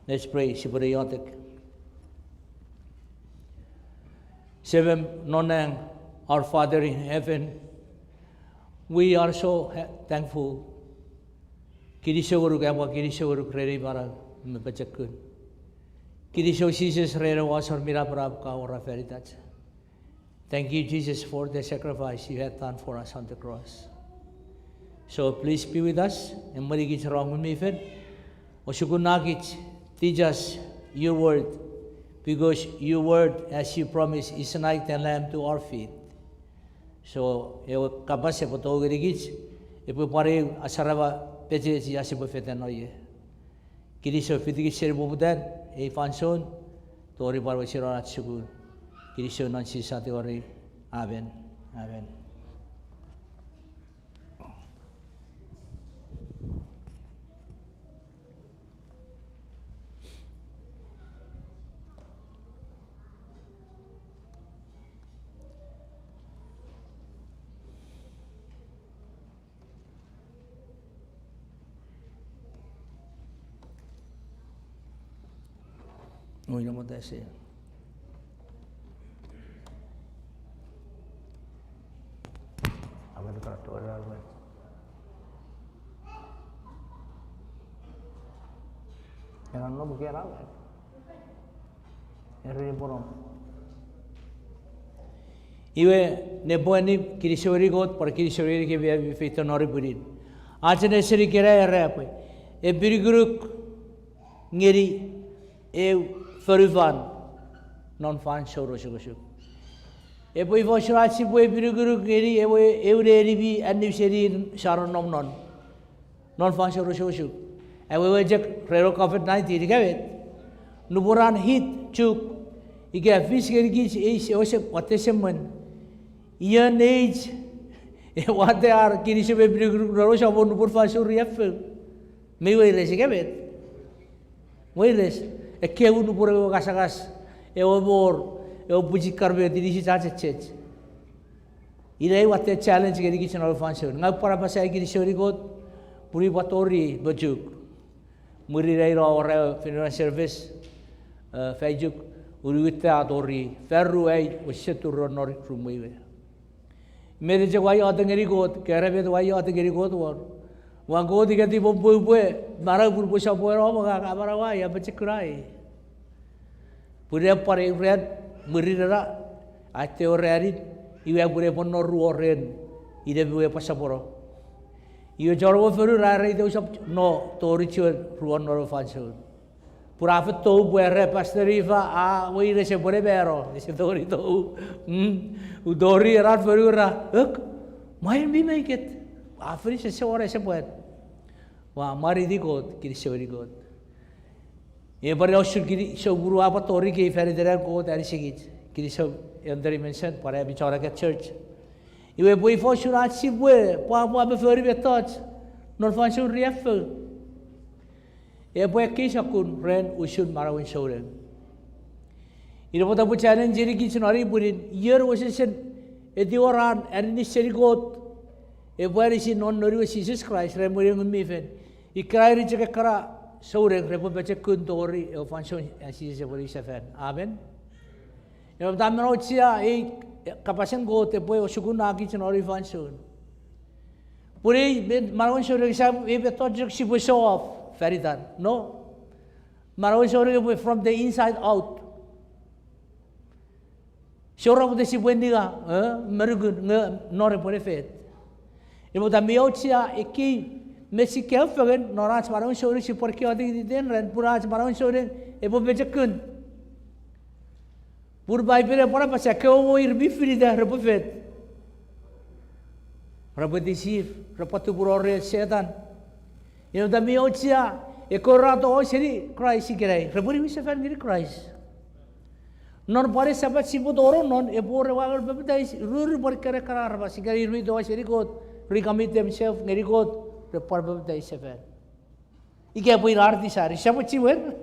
Let's pray. Sibariotic. Seven nonang, our Father in heaven, we are so thankful. Kirisoguru gamba kirisoguru kreri bara mepachakun. Kirisog Sises rera wasor mirabrab ka ora veritas. Thank you, Jesus, for the sacrifice you had done for us on the cross. So please be with us. And marigit wrong with me, friend. Osukunagit, teach us your word, because your word, as you promised, is a light and lamp to our feet. So, kapase potogirigit, epwe asarava peche yasipo fetanoye. Kiriso fitigit serbubudan, e fansoun, tori parwa sirat sugun. Kiriso non si sateori. Amen. Amen. Uy, no me deseo. A ver, para todo el alma. Era no porque era algo. Era por un. Iwe ne buoni kirisori got par kirisori ke be feito nori purin. Ajne seri kera era epwe. E biriguruk ngeri e fonufan non fansoun osukosuk. Epwe vosrati epwe biriguruk ngeri epwe eureri bi anniversary sharon non fansoun osukosuk. Epwe wajak rero COVID-19 dikawet. Nuburan hit chuk ike fiss gerigis is osep watesemen. Ian age what they are kirisebe biriguruk rero shabon nubur fansoun riafel. Me wailes dikawet. Wailes Ekeu no por eu gasagas eu bor eu puji karbe dirisi chachech irei wate challenge geri kitchen of fansoun ngai para pasai geri sori got puri batori bajuk muri rei ro ore funeral service fajuk uruita adori ferru ai usetur nor rumwe mere je wai adengeri got kerabe wai adengeri got war wango digati bombo mara purpo sapoero maga kabara wai apa cekrai pure pare red murirara ate orerit iwe pure ponno ruoren ide buwe pasaporo iwe jorwo feru rare ide usap no tori chur ruon no fansoun pura fe to buere pasteriva a wire se pure bero se tori to udori rat feru ra ek main bi make it afri se ore se buat wa mari di got kiri sori got e pare osur kiri so guru apa tori ke feridera got ari sigit kiri so andari mention pare bichara ke church iwe boi fo surat si bue pa be feri betot non fansoun riafel e boi ke sakun ren usun marawin soren ira pota bu challenge jeri ki sunari burin year wasesen e dioran and ni seri got e boi si non nori Jesus Christ re moring mi fen ikrai ri ke kara sore repo baca kuntori e fansoun Sises bori sefen amen eu damno tia e kapasen go te poi osukuna ki chnori fansoun puri marawin sore sa e betot jek si bo show off feridan no marawin sore from the inside out shora de si buendiga mergun nore pore fet eu damno tia e ki Messi kelfagen norach marawin sore si porki adi den ren purach marawin sore e bo bejekun pur bai pere pora pasa ke o irbi frida repofet repetisi repatu purore setan eu da miotia e corrato o seri Christ igerai repuri mi sefen giri Christ non pare sabat si bodoro non e pore wagar bebdai rur por kare karar ba sigari irbi do seri got recommit themselves ngeri got Parbab dai seven. Ike poi arti sari. Siapa ciwen?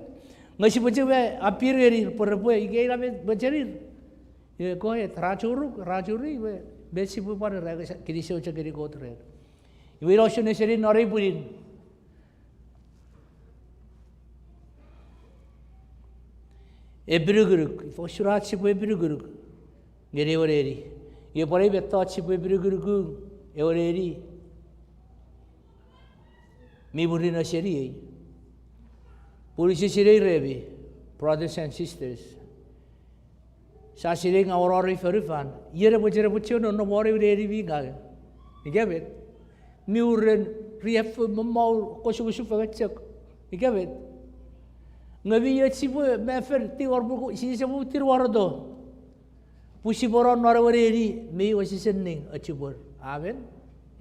Ngasih bocah apir eri perbu. Ike irabe bacerir. Ye kau rajuri we besi pun pada raga kiri seocha kiri kotre. Iwe rosyo neseri nori purin. Epinukuku, fosurat si epinukuku. Ngeni oreri. Ye pare betot si epinukuku oreri. Mi burina seri. Purisi seri rebi, brothers and sisters. Sa seri ngawari ferufan. Yere bocor no mori oreri bingal. Igabet. Mi uren rief mau kosukosuk fagacak. Igabet. Ngabi ya cipu mefer ti orbu Sises bu tir wardo. Pusi boron norwareri me wasi senning acibor. Amen.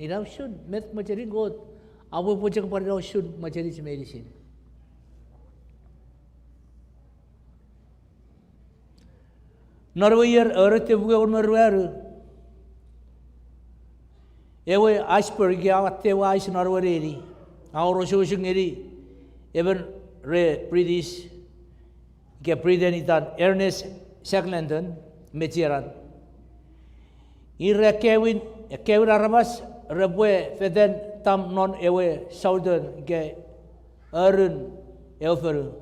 Ina should met macari god. Abu pojak pada should macari medicine. Norwayer erete buga norwaru. Ewe iceberg ya atte wa ice norwareri. Auro ngeri. Even re British ke Britanitan Ernest Shackleton mechiran ire Kevin arabas rebwe feden tam non ewe southern ke arun elferu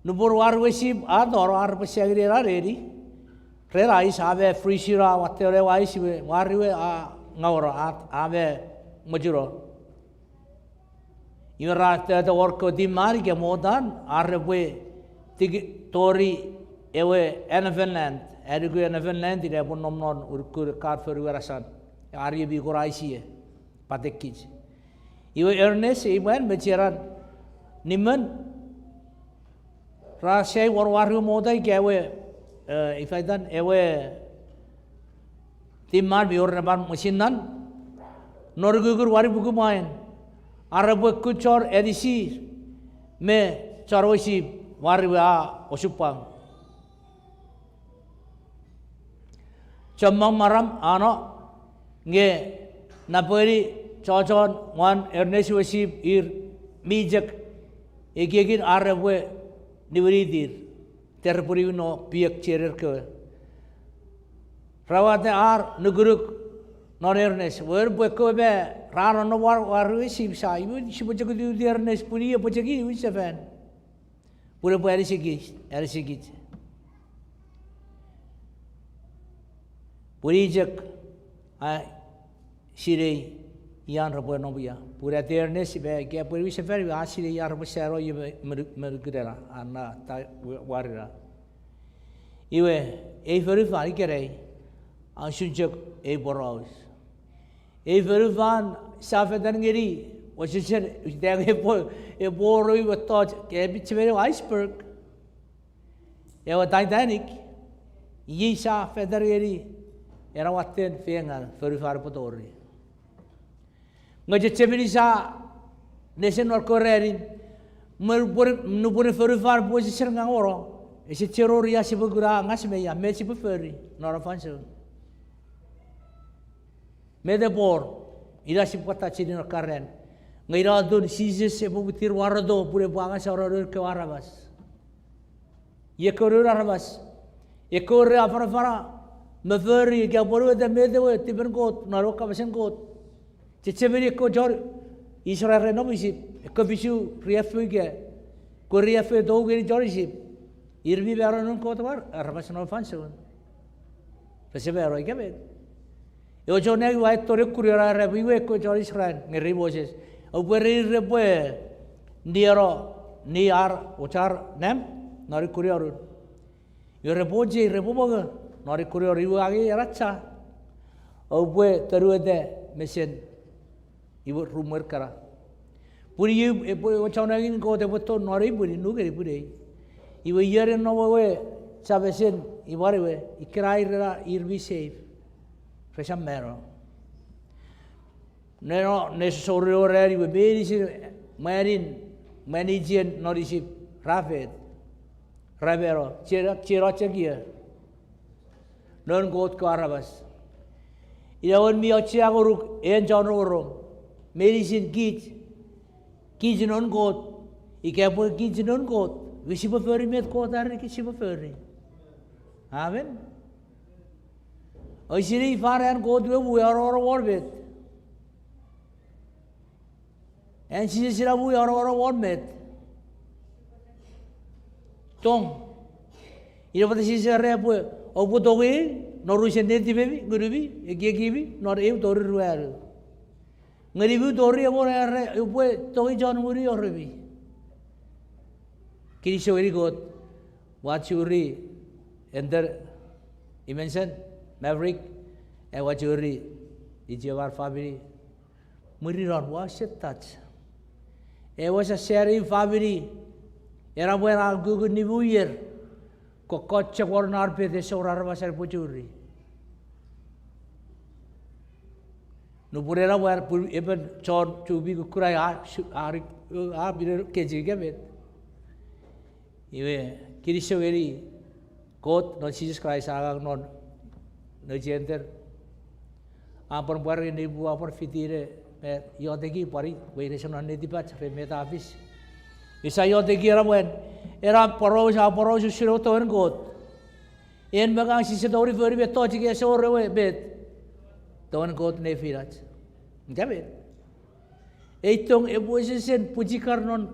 nubur warwesib ador arpesagri rareri rerais ave frishira watere waisiwe warwe ngawra ave majuro Iwara the work di mari ke modan arwe tigi tori ewe Evangelist erigu Evangelist di repon nomnon urkur kar ferwarasan ari bi koraisi patekij iwe Ernest iman becheran niman rasai warwaru modai ke ewe ifaidan ewe timar bi ornaban masinan norgugur wari buku main Arab kucor edisi me caroisi warwa osupang Camang maram ano nge naperi cocon wan Ernest wasib ir mijak egegin Arab we nivridir terpuri no piak cerer ke rawate ar nuguruk non Ernest wer beko be rano no waru sib sa ibu sibojak di Ernest puri ya bojaki ibu seven pura pura erisigi puri jak sirei yan rapo no bia pura di Ernest be ke puri seven sirei yan rapo sero ibu mergudera anna ta warira iwe veru fari kerei ansunjak boros veru safedan ngeri wasisir dege boroi watot ke bichmere iceberg Titanic yi safedan ngeri era watten fengal veru far potori ngaje chemini sa nation or korerin nupwen veru far posisir ngoro isi cheroria sibugura ngasmeya me sibuferi nora fansoun Medebor, ida si kota cini karen. Ngaira dun Sises sebu butir warado pure buangan saurur ke warabas. Ye korur arabas. Ye korur afara meveri ke boru de medewe tiben got naroka besen got. Ceceberi ko jor Israel renovisi ko bisu riafu ke ko riafu do geri jorisi. Irbi baron ko tawar arabas no fansoun. Pesebero ikabet. Yo jone wai tore kuriara rebiwe ko jor Israel ngeri boses. Uberi rebe niaro niar ucar nem nari kuriarun. Yo reboje reboboga nari kuriar ibu agi racha. Ubwe teruede mesen ibu rumor kara. Puri ibu chonagin ko te beto nari puri nugeri puri. Ibu yere no we chabesen ibarewe ikrai ra irbi safe. Fesam mero. Nero nesoro rari we berisi marin managen norisi rafet ravero cera cegia non got ko arabas ilawan mi ochia goruk en jonoro medicine kit non got ikapo kit non got visibo feri met ko dar ki sibo feri amen oisiri faran got we are orbit and Sises we are one met. tong. Ina pata Sises epwe opo togi norusen neti bebi ngurubi ekibi nor eu tori ruaru. Ngeribu tori amor epwe togi John muri orebi. Kiri showeri God wachuri enter dimension maverick and wachuri ijiwar family muri ron was it touch. It was a sharing family. Era buena gugu nibu year. Kokot cakor narpe de sorar basar pucuri. Nupurera war even chon to be kurai a bit keji gabet. Iwe kirishaveri kot non Jesus Christ agang non no gender. Apar bar ini bu apar fitire yodegi pari weiresan ane dipat sampai metafis. Isa yodegi era paros shiro toen kot. En bagang sisi tori veri bet toji ke sore we bet. Toen kot ne firat. Jabet. Eitong ebuisen pujikar non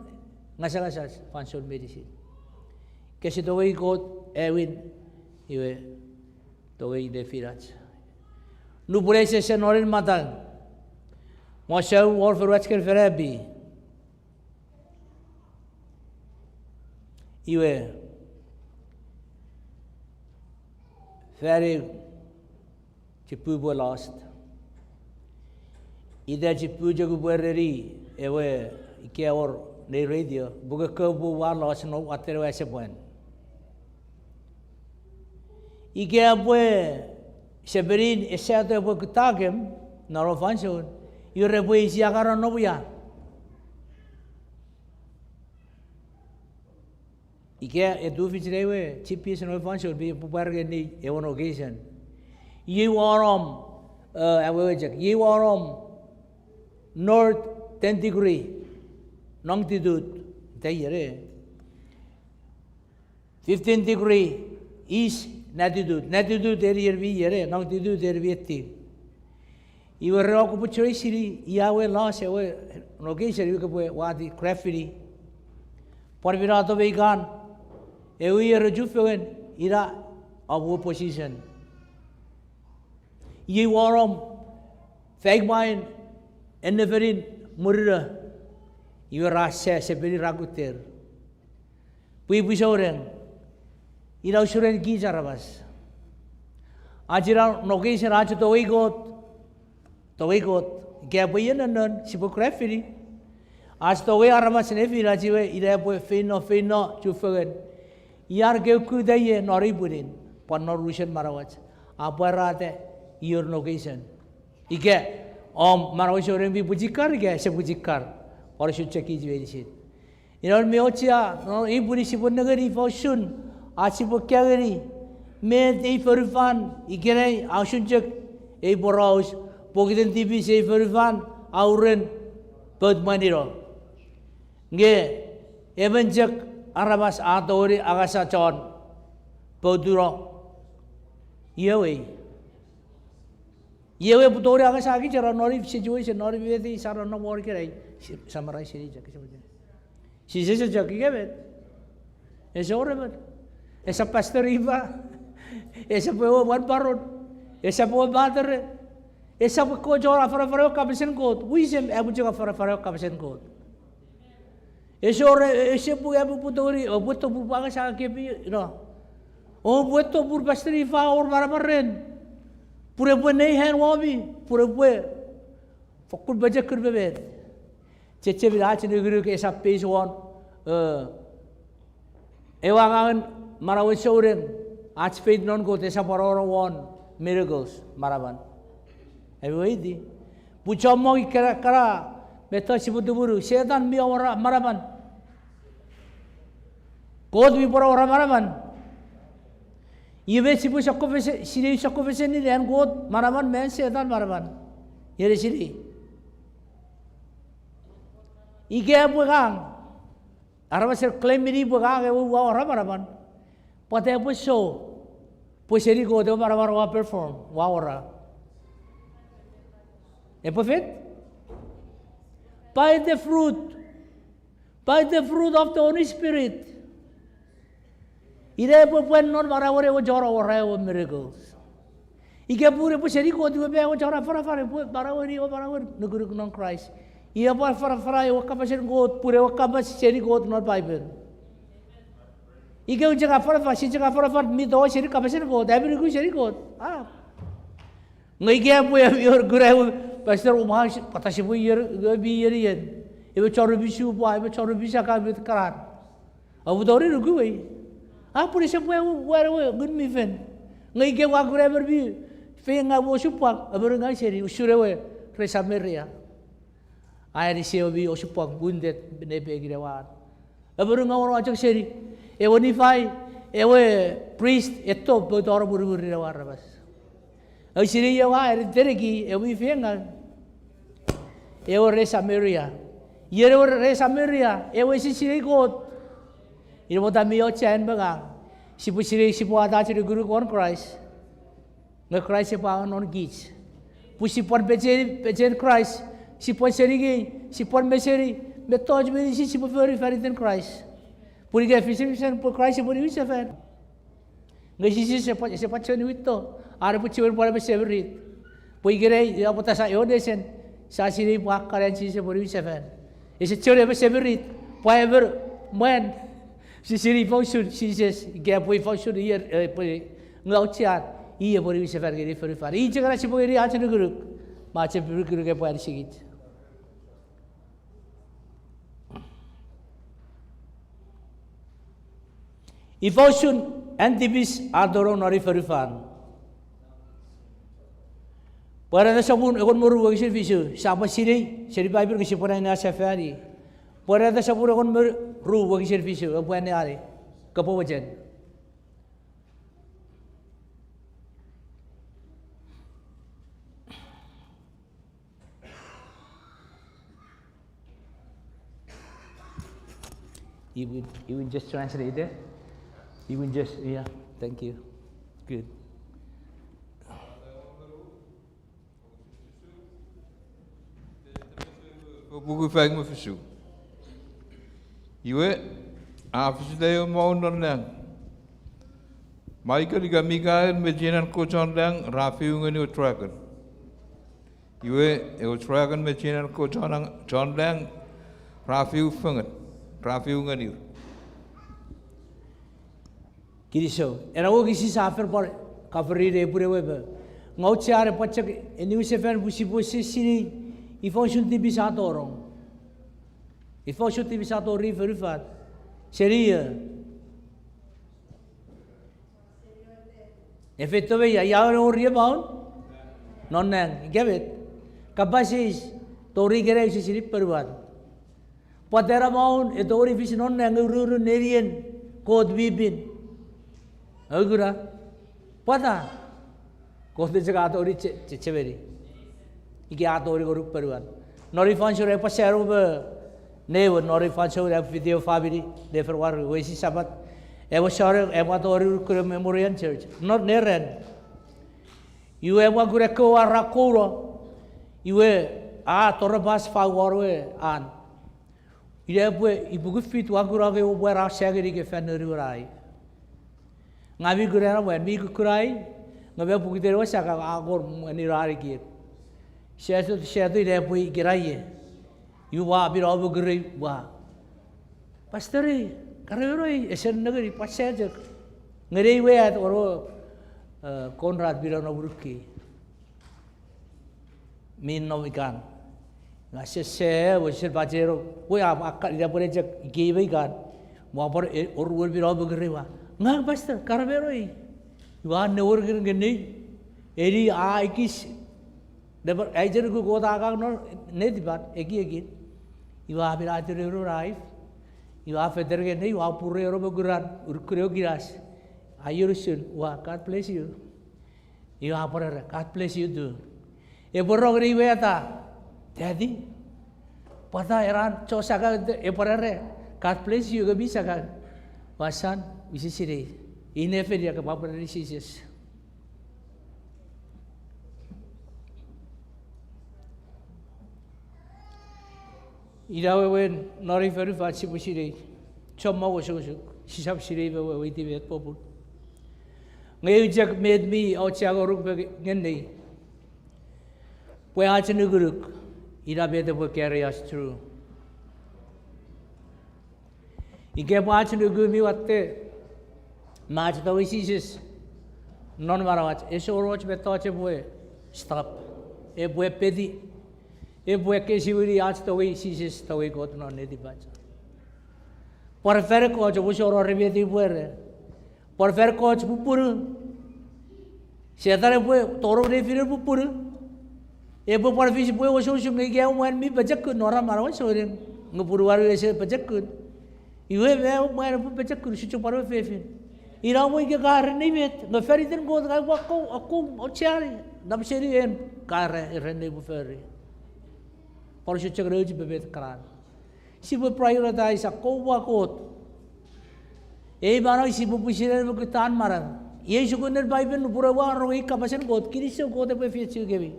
ngasas fansoun medicine. Kasi toy kot ewin iwe toy ne firat. Nupwen se norin matang. Mosau war verwatsker verabi. Iwe very chipu bo lost. Ida chipu jagu bereri ewe ike or ne radio buga kebu war lost no water wese poen. Ike abwe seberin esato abwe kutagem naro fansoun yure bwe isiakaran no buya. Ike edu fichrewe chipis no fansoun bi pubarge ni ewon occasion. Ye warom awejek ye warom north 10 degree longitude tayere 15 degree east latitude area vi yere longitude area ti. Iwe roko puchoi siri iawe loss ewe location wi ke wadi graffiti. Parvirato vegan ewe yere jufewen ira abu position. Ye warom fagmine enneverin murra iwe rasa seberi raguter. Pui bisoren ira usuren gijarabas. Ajira location aja towegot gabayan nanon sipography as towe aramas nefira jiwe ira boy fino chufen yar geku daye nori burin panor rusian marawat aparate your location ike marawashoren bi bujikar ge se bujikar or shucheki jiwe disit inon meochia no iburi sipon nagari fosun asipo kyagari med ei forfan ikere ausunjek ei boraus pogiden TV sei forfan auren pod maniro nge evenjek arabas atori agasa chon poduro yewe putori agasa agi jara nori situation nori vedi sara no mor kerai samarai siri jak Sises jak gebet esorebet esa pastor iba esa po wan parot esa po bater esa po ko jora fara kapsen kot wisem abu juga fara kapsen kot ese po abu putori o puto bupaga sa kepi no o puto pur pastor iba or mararen pure po nei hen wabi pure po fakul baja kurbebet cece bilach neguru ke esa page one ewangan marawin showren आज faith non ko tesa paroro won miracles maraban eweidi puchomo kara beto sibuduburu setan bi ora maraban god bi pora ora maraban ibe sibu sakko bese ni ren god maraban men setan maraban yere siri ige bugang araba ser claim ni bugang e wa ora maraban pate po show poseri go de marabar perform wa ora epwe by the fruit of the Holy Spirit Ire puen non marawore o jora o miracles. Ike pure po seri ko tu be o jora fara po marawore nuguru non Christ. Ia po fara o kapasen ko pure o kapas seri ko non Bible. Ike o jaga fara mi do seri kapasen ko dabiri ku seri ko. Ah. Ngai ke po yor gure pastor umah patasi po yer bi yen. Ibe choru bisu po ibe choru bisa ka bit karan. Abu dori rugu wei. Ah pure se po ware good mi fen. Ngai ke wa gure berbi fe nga wo supak aber ngai seri usure we resa meria. Ai riseo bi o supak bundet benepe girewan. Aber nga woro ajak seri. E woni fai e we priest etto po doro buru girewan bas. Ai seri ya wa tereki e wi fe nga e o resa meria. Yere o resa meria e we siri ko ire bota mi o chen bagang. Sipu siri sipu ada siri guru kon Christ. Ngai Christ siapa non gis. Pusi pon pejen Christ. Sipu siri gi sipon meseri metoj me si sipu very than Christ. Puri ge fisir por Christ sipu ni sefer. Ngai si sepa chen wito. Are pu chiwer por be severit. Pui gere ya bota sa yo desen sa siri pa karen si sipu ni sefer. Ese chere be severit. Poever man si siri fonsoun Sises ge pui fonsoun hier pui ngau chiat ia puri sefer ge refer far. I jegara sipu iri achen guru. Mache guru ge poer sigit. Fonsoun antibis adoro nori ferifan. Pada sabun ekon moru wagi servisu sama siri Bible ke sipona ina safari. Pada sabun ekon moru wagi servisu apa ni ari kapo wajan. You would just translate it. You would just thank you. Good. Buku fang mo fisu. Iwe fisu tayo maunor nang. Michael iga Mikael mejinan ko chondang rafiu ngeni utrakan. Iwe utrakan mejinan ko chondang rafiu fangat. Rafiu ngeni. Kiriso. Era o kisi safer por kafri re pure webe. Ngau chiare pachak eniu sefen busi sini. Fonsoun ti bisa torong. Fonsoun ti bisa tori verifat. Seria. Efecto ve ya no rie baun. Non nang gebet. Kabasis tori gere si sirip perwan. Patera baun e tori fis non nang uru nerien kod bibin. Agura. Pata. Kod de jaga tori cheveri. Iki atori guru peruan. Nori fanso re pasero be nevo nori fanso re video fabiri de ferwar wesi sabat. Ewa shore ewa tori kure memorial church. Not neren. Iwe ewa kure ko arakuro. Iwe torabas fawarwe an. Ire epwe ibugu fit wagura ge ubera shagiri ge feneri urai. Ngabi kure ra wen mi kurai. Ngabe pugidero saka agor nirari ki. Syaitu ide pui kirai, yuwa birabu gerai wah. Pasteri, Karemeno esen negeri pasajak. Ngeri weat oro Konrad birano burki. Min no ikan. Ngasih wasir bajero, we akal ide pun ejak gibai kan. Wapor oro birabu gerai wah. Ngang pastor Karemeno yuwa newar geni, eri ikis. Dapat ajar ku kota agak no nedibat egi. Iwa bila ajar ero raif. Iwa feder geni iwa pure ero beguran urkureo giras. Ayurusun wa God bless you. Iwa pore God bless you too. Borong ri weta. Jadi pada eran cosaga pore God bless you ke bisa kan. Wasan bisa sini. Ini fedia ke bapa dari Sises. Ida wen nori verifat si pusiri chomma osukosuk sisap siri we iti bet popul. Ngayon jak made me out siya goruk ngeni. Pwe atinuguruk ira bete will carry us through. Ike pa atinugumi watte match the Sises non marawat. Eso roch betoche pwe stop. Epwe pedi. Epwe kesiwiri ach the way Sises the way got non neti bacha. Por fer coach usoro rebeti pwe. Por fer coach pupuru. Siatare pwe toro refire pupuru. Epwe por fiss pwe osukosuk ngi gya wan mi bajak nora marawat soren. Ngupuru waru ese bajak. Iwe me mara bajak suchu paro fefin. Ira mo ike kare ni bet. Nga ferry din go ka wako aku ochari. Nam seri en kare rene bu ferry. Por suchu greuji bebet kran. Sibu prioritize ako wakot. Baro sibu pusire bu kitan maran. Ye sukuner Bible pura waro kapasen got kirisyo gote pe fichu gebi.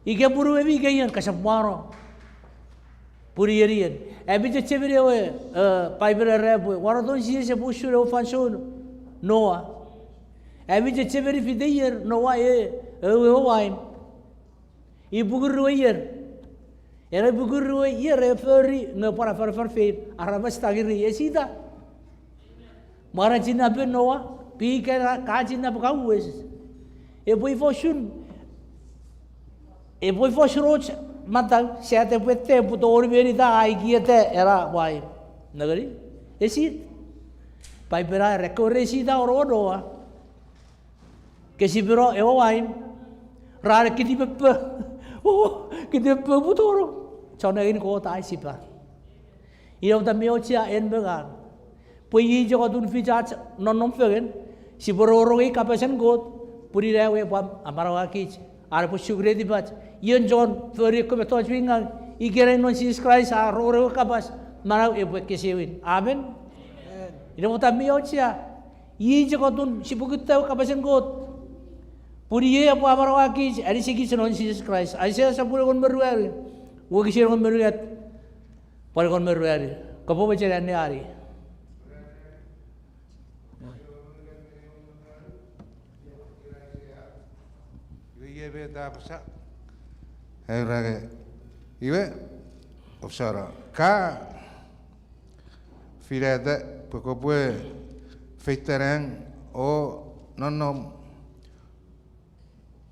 Ike puru ebi gayan kasapwaro. Puri yerian. Ebi je chevire we Bible rap we. Wareton Sises bushure fansoun Noah. Ebi je chevire fideyer Noah we wine. Ibugur we yer. Era bugur we yer ferry nga para fe arabas tagiri esida. Mara china pe Noah pi ka china pa wes. E boy for roch matang siate pete puto orberi da ai giete era wai nagari esit pai pera recorresi da orodoa che si però e wine rare che ti pepe che ti pepe putoro chona in ko tai sipa io da mio chia en began poi i jo dun ficha non fegen si bororo e kapasen got puri rewe pam amarawa kich are po sugre di bat yon John feri ko beto swingan igere non Jesus Christ a roro kapas maraw e pwe kesewin amen ina mo tamio chia yi jo dun si bugutaw kapasen got puri ye po amarawa kich ari sigi non Jesus Christ ai sa puro kon meruari wo kisir kon meruat por kon meruari kapo becere ne ari Iwe da pasa, rage iwe obsara ka filada poko pue feitaran o nonom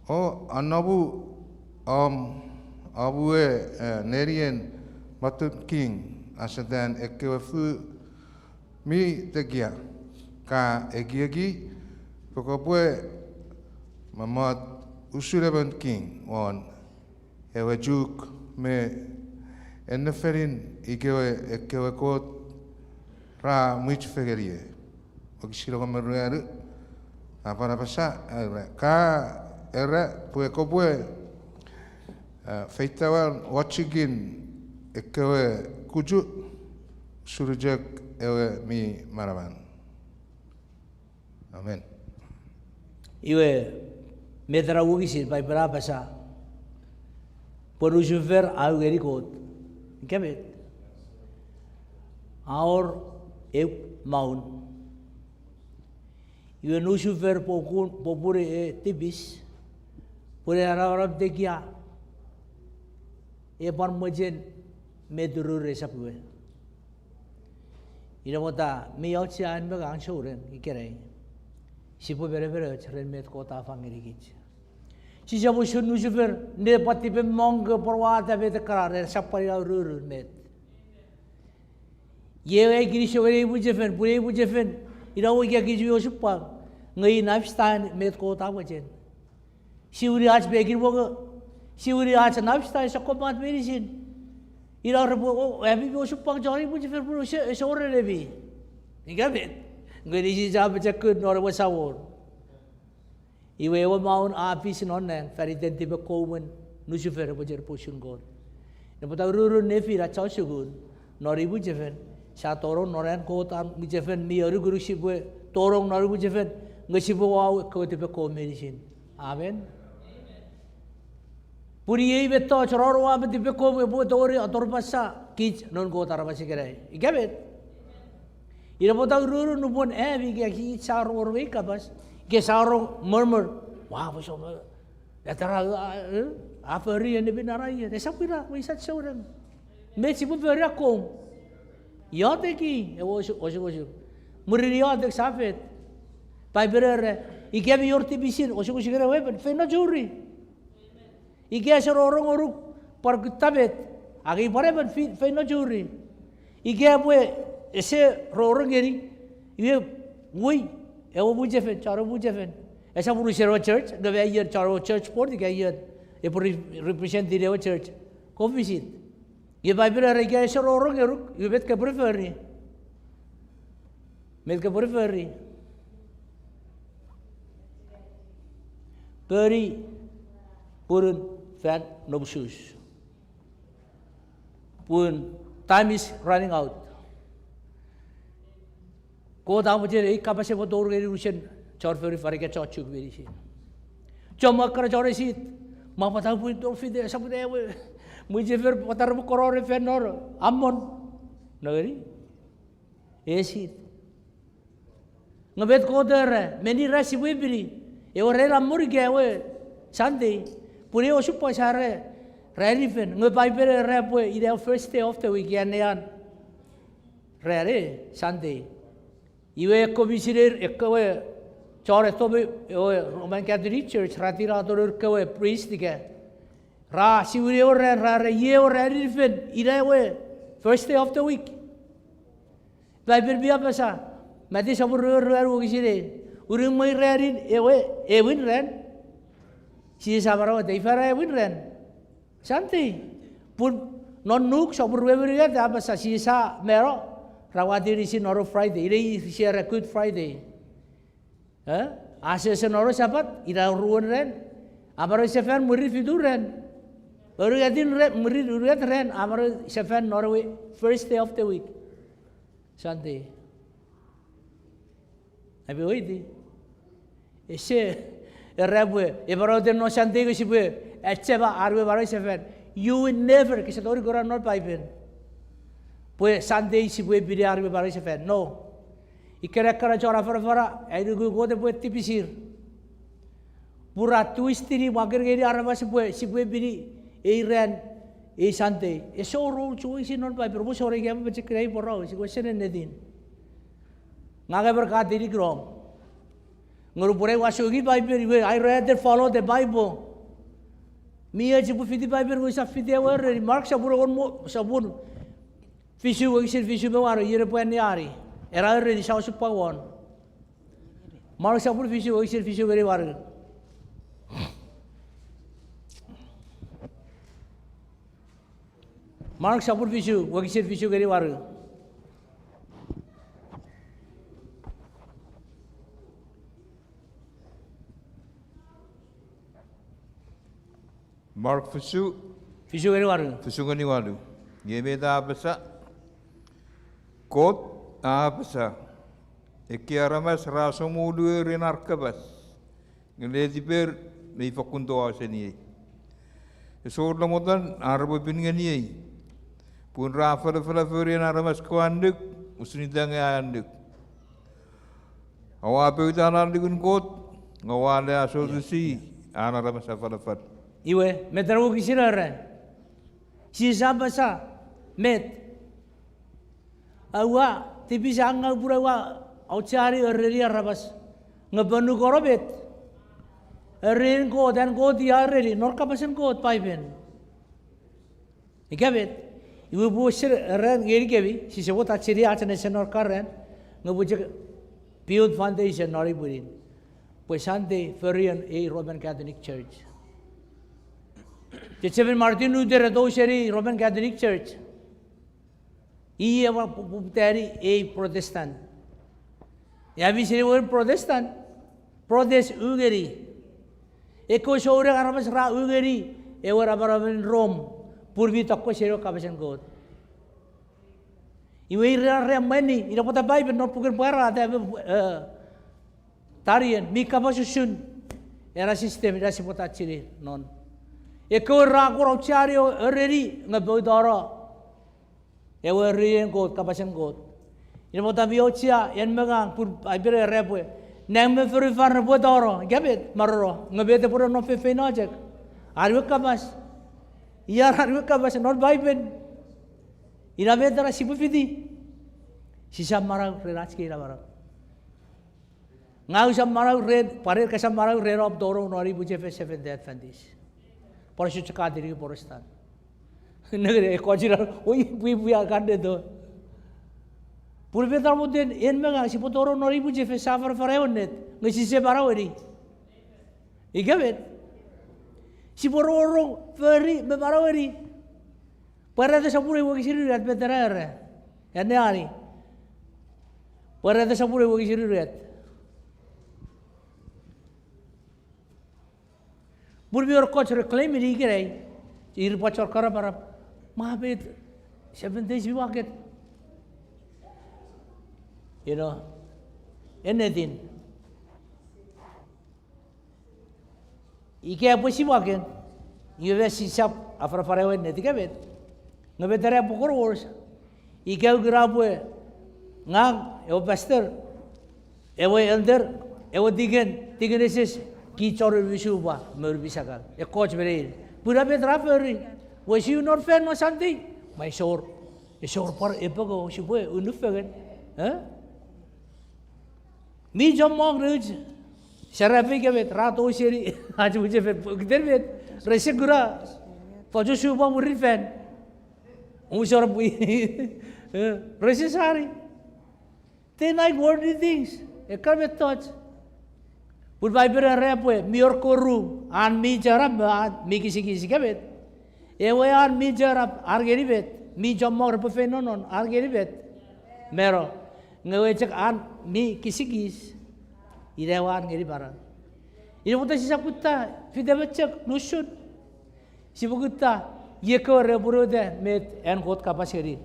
o anabu abue nerien matut king asadan ekewafu mi tegia ka egiagi poko pue mamat Usuraban king on ewajuk me enneferin ekewe kot ra much fegerie okishiro komeruaru apa pasa ka era pue kopue feitawan watchigin ekewe kuju surujak ewe mi maravan amen iwe Medra ugisin pai berapa sa? Perusuver au geri kot. Kebet. Aur maun. Iwe nusuver popure tibis. Pure arab dekia. Par mojen meduru resapue. Ina mota mi yautsi an bagang shoren ikere. Sipo bere cheren met kota fangirigich. Sisa busun nusufer ne pati pe mong perwata be tekrar sapari rurun met. Yewe girisho wele bujefen pure bujefen ira wo ya gijo supa ngai nafstan met kota wajen. Siuri ach be girbo siuri ach nafstan sakomat merisin. Ira rebo ebi bo supa jari bujefen puro sore lebi. Ingabet. Ngai si jab jakun nor wasawor. Iwe maun apis nonnen feriten tibe komen nusufer bojer posun god. Nepota rurun nefira chausugun nori bujefen sa torong noren kota bujefen mi aru guru sibwe torong nori bujefen ngasibo wa ko tibe ko medicine. Amen. Puri ei beto choror wa tibe ko bo tori ator passa kich non go tarabasi kere. Igabet Ira potang ruru nupwen vi ki saro orwe kabas. Ke saro murmur. Wah, bos apa? Datara aferi ane binaraya. Desa pira, wisat seorang. Messi pun beri aku. Ya teki, osukosuk. Muriria dek safet. Pai berere. Ike bi yorti bisin, osukosuk era wepen. Fena juri. Ike asar orang oruk par tabet. Agi pareban fena juri. Ike apwe ese orang geri. Iye wui. Ewo bujefen, caro bujefen. Esa puru serwa church. Gawe year caro church port ike year. E puru represent direwa church. Ko visit. Ye pai berere ike asar orang oruk. Iye bet ke preferi. Met ke preferi. Peri purun fan no shoes. Pun time is running out. Ko tahu macam ni kapasnya buat orang ini urusan cor feri fari ke cocok beri sih. Cuma kerja cor sih, mah patah pun tu fide sampai dia mujhe fer patar bu korore fan nor amon, nagari, sih. Ngebet ko der, meni rasi beri. Orang ramur gawe Sunday, puri osuk pasare, rarifen. Ngepai pere rapwe, ida first day of the week yan. Rare Sunday. Iwe komisioner ekwe chore tobe Roman Catholic Church ratira torur kewe priest dike. Ra siwire ore ra ye ore rarifen ida we first day of the week. Pai per biya pasa. Mati sabur ru kisire. Urang mai rarin ewin ran. Si sabarawa deifara ewin ran. Santi pun non nuk sabur weberiga apa sa sisa mero rawati risi noro Friday. Iri share Good Friday. Ase noro sabat ira ruan ran. Amaro sefen murid fidur ran. Baru yatin ran murid urat ran. Amaro sefen noro first day of the week. Santi. Abi oidi. Ese erabwe ebaroden no sante ko sibwe echeba arwe barai seven you will never kisa tori goran not paipen pue sante sibwe biri arwe barai seven no ikera kara chora fara aidu go de pue tipisir pura twistiri mager geri arwa sibwe biri eiran e sante eso ro chui si not paipen bo sore gam beche krai porao si question nedin ngaga berkat diri grom Ngurupure wasugi Bible. I rather follow the Bible. Mia jibu fiti Bible ko sa fiti awar Mark saburo kon sabun. Fisu wagsin fisu bewaro yere puan yari. Era re di sa supawon. Mark sabur fisu wagsin fisu beri war. Mark sabur fisu wagsin fisu beri war. Mark fisu gani waru. Fisu ngeni walu. Yemeda besa. Kot besa. Ekiaramas rasomulu renarkabas. Ngeledi ber mei fakunto aseni. Esor lamotan arbo bin ngeni. Pun rafal falafurin aramas kuanduk usnidang anduk. Awape utanan dikun kot ngawale asolusi anaramas falafat. Iwe metrawo kisira ran. Si sabasa met. Awa tipis anga purawa au cari erri arabas. Ngabanu korobet. Errin ko dan ko dia erri nor kapasen ko paipen. Ikabet. Iwe busir ran geri kebi si sebut aciri acane senor karen ngabujek build foundation nori burin. Pues ante Ferian Roman Catholic Church. Jeceben Martin Luther Dosheri Roman Catholic Church. Iya wa puteri Protestant. Ya bisiri word Protestant. Protest ugeri. Eko shore aramas ra ugeri. Ewa rabaramen Rome. Purvi takko shero kabasan god. Iwe ra mani. Ina pota Bible not puker para ata tarian mi kabasusun. Era sistem ira sipota chiri non. Eko ra ko chario ereri ngabodara. Ewa rien god kabasan god. Ina mo tabi ochia en mengang pur ibere repwe. Nang me fonufan na bodoro. Gabit maroro. Ngabete pura no fe no jek. Arwe kabas. Iyar arwe kabas not baiben. Ina betara sibu fidi. Sisa marau relats kira marau. Ngau sam marau red parir kasam marau red of doro nori buje fe seven death fandis. Porsu chaka diri porostan. Negre kojira oi bui akan de do. Purbe tar modden en menga si potoro nori buje fe safar fareonet ngisi se baraweri. Igabet. Si pororo feri me baraweri. Para de sapure wo kisiri rat betara. Ane ani. Para de sapure wo kisiri rat. Purbe or coach reclaim it igere. Ir pachor kara para. Mahabet 7 days we walk it. You know, anything. Ike apa si wakin? You have sisap after farawan neti kabet. Ngabetara pukor wars. Ike grabwe ngang ewo pastor ewo elder ewo digen eses ki chor visuba mer bisakal. E coach bere. Pura betra peri. Was you not fan or something? My shore. E shore par epago si boy unufagan. Huh? Mi jom mong ruj. Sharafi ke bet rato seri. Aaj mujhe fir kider bet rese gura. Tojo shuba murid fan. Usar bui. Rese sari. They like worldly things. Ekar bet touch. Pur bai per repwe mi or koru an mi jarab mi kisi ke bet. Ewe an mi jarab argeri bet. Mi jom mong repe non argeri bet. Mero. Ngewecek an mi kisigis irewan ngeri barang. Ire puta sisa kutta fide becek nusun. Sibu kutta yeko reburo de met en kot kapaseri.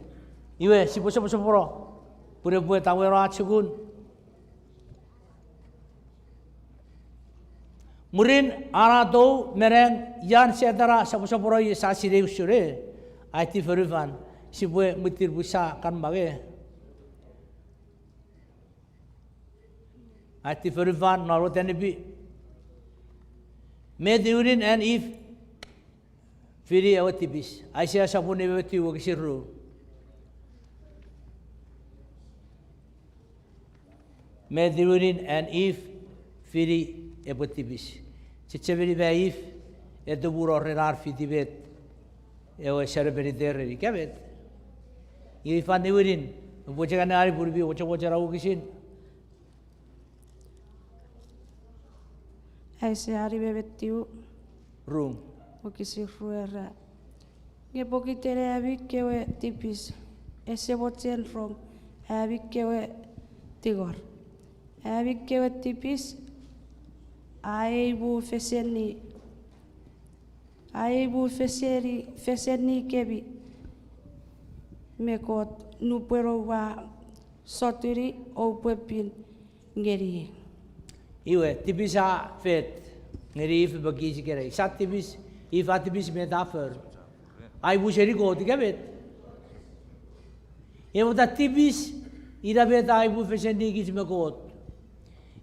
Iwe sibu poro pure pure tawe ro achugun. Murin ara do mereng yan sedara sibu poro ye sasire usure. Aiti fonufan sibu mutir busa kan bage. Ati fonufan naro tenebi. Me diurin and if firi awatibis. Aisya sabun ebeti wakisiru. Me diurin and if firi ebotibis. Chicheveri ba if eduburo rerar fitibet. Ewa shareberi derri kabet. Ifan diurin. Bochakan ari burbi bocha rawu kisin. Aise ari bebetiu Room. o kisi ruera. Nge poki tere abi kewe tipis. Ese bochen from abi kewe tigor. Abi kewe tipis aibu feseni kebi mekot nupwen wa soturi o pepin ngeri. Iwe tipisa fet ngeri if bagi kere sat tipis if atipis metaphor ai buseri go tikabet emo ta tipis ira bet ai bu feseni kis me go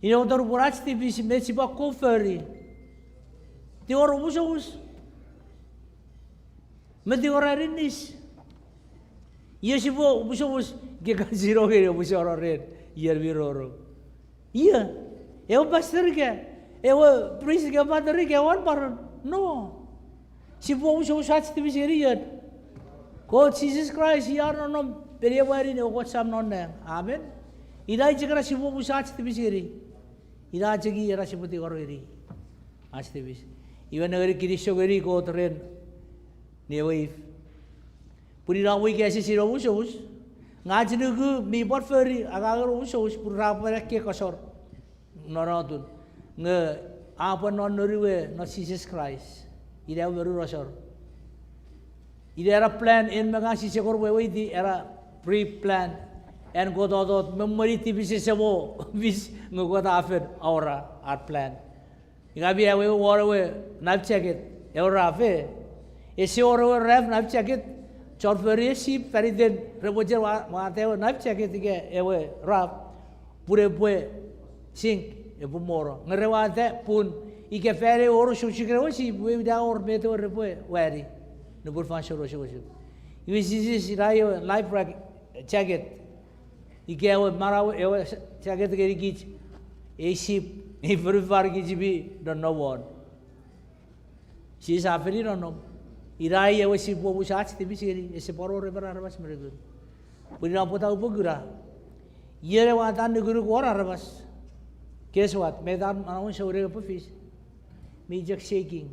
ino tor porach tipis me siba koferi ti oro busos me ti orarinis yesibo busos ge kan zero ge busoro red yer viroro iya eu pastor ke, eu priest ke padre ke wan par no. Si bom so sat tibi serian. God Jesus Christ yar no periwari ne ko sam non ne. Amen. Ida jekra si bom sat tibi seri. Ida jegi era si puti goro eri. As tibi. Iwan negeri kirisho geri ko tren. Ne wif. Puri ra wi ke si siro usos. Ngaj nugu mi bot feri aga usos pura pare ke kosor. Noradun nge apa non nuriwe no Jesus Christ ida beru rosor ida era plan en maga si sekor we di era pre-plan en gododot memory tibi se sebo bis ngoda afen aura art plan igabi we war we nav check it eura fe ese oro ref nav check it chor feri sip feri den rebojer wa teo naip jacket ke ewe rap pure pue sink e bumoro ngerewa te pun ike feri oro shushikre osi we da or meto repue wari no por fan shoro shoro iwe Sises rayo life jacket ike ewe marawe ewe jacket ke gich e sip e far gich bi don't know what si safari don't know irai ewe sip bo busach te bisiri ese poro repara rabas meregu purina pota upogura yere wa tan guru ko rabas guess what medan manawon shore ko fiss me just shaking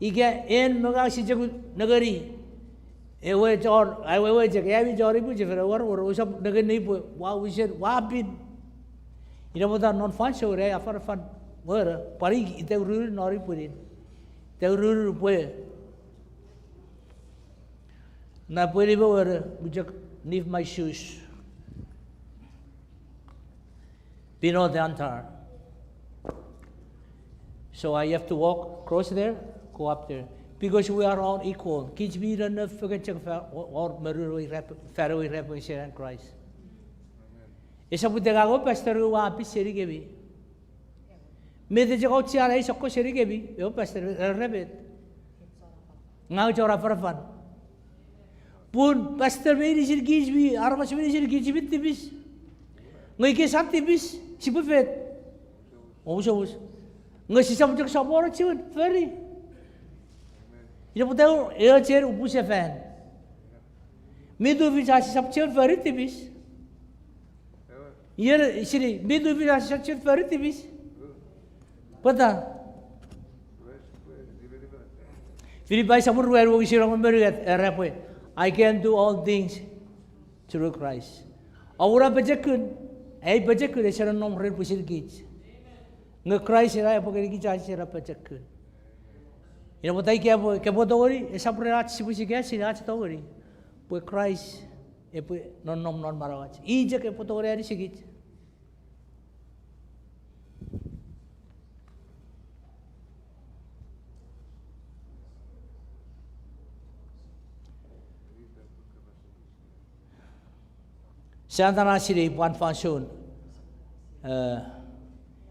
ike en maga si jagu nagari ewe jor ai we je ya bi jori bu je fer war usap nagar nahi po wa we said wa bin ina boda non fan shore afar fan war pari ite uru nori purin te uru po na puri bo war bujak leave my shoes below the altar. So I have to walk, cross there, go up there. Because we are all equal. Kids be run up forget or Mairu Pharaoh represent in Christ. Esa putega pastor wa api seri gebi. Me de jago chiara is okko seri gebi. Yo pastor rebet. Ngau chora farfan. Pun pastor me ni sir kids bi armas me ni sir kids bi tibis. Ngai ke sat tibis sipufet. Os. Ngai si sabjak sabor chiut very. Ina putau e cher upuse fan. Me do vi sa sab chiut very tibis. Yer siri me do vi sa chiut very tibis. Pata. Filipai sabur wer wo sirong merugat epwe. I can do all things through Christ. Aura bajakun ai bajakun e saran nom rer pusil kich. Nge Christ era apo ke ki cha sira bajakun. Ina botai ke bodori e sapre rat sibusi ke sira cha tori. Po Christ epwe non nom non marawach. I je ke potore ari sigich. Santana siri puan fansoun.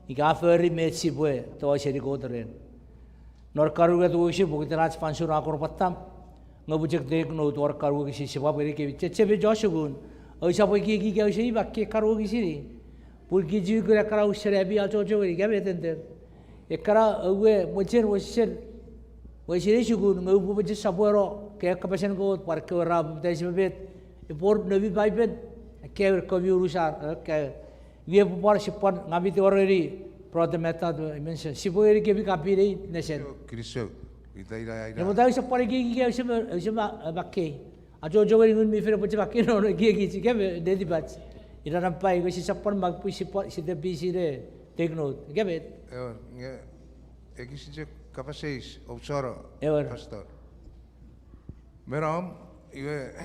Ika feri met sibwe to siri kodren. Nor karuga to ushi bukitana fansoun akor patam. Ngabujek dek no to karuga kisi siba beri ke cheche be joshugun. Oisa po ki ke ushi bakke karuga siri. Pul ki jiu kura kara ushere bi acho cho beri ke betender. Ekara uwe mocher washer washere shugun ngabu buje saboro ke kapasen ko parke rab desibe bet. Epor nabi baibet ke kobi urusar ke vie por sipon ngabi te oreri prodemeta mention sipori ke bi kapiri nesen Kristo itaira ne botai se por ke se bakke ajo jo beri ngun mi fere poche bakke no ke ke de di bat ira rampai ko si sapon mag pu sipon si de bi si de take note ke bet nge ekisi kapaseis obsoro pastor meram iwe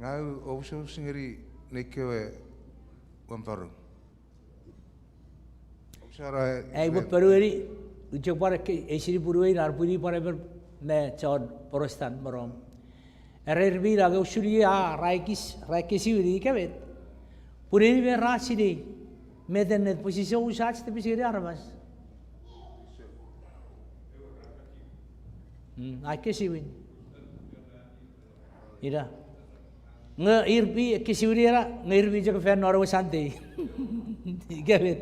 ngau obso singeri nekewe wamparu obsara ai bo perueri ujo par ke esiri puruei narpuri parever me chod porostan marom ererbi lage usuri a raikisi uri kevet pureni me rasidi medenet posisyon usach te bisiri arabas ai kesi win ira nge irbi kisiuriera nge irbi jo fan noro santi gebet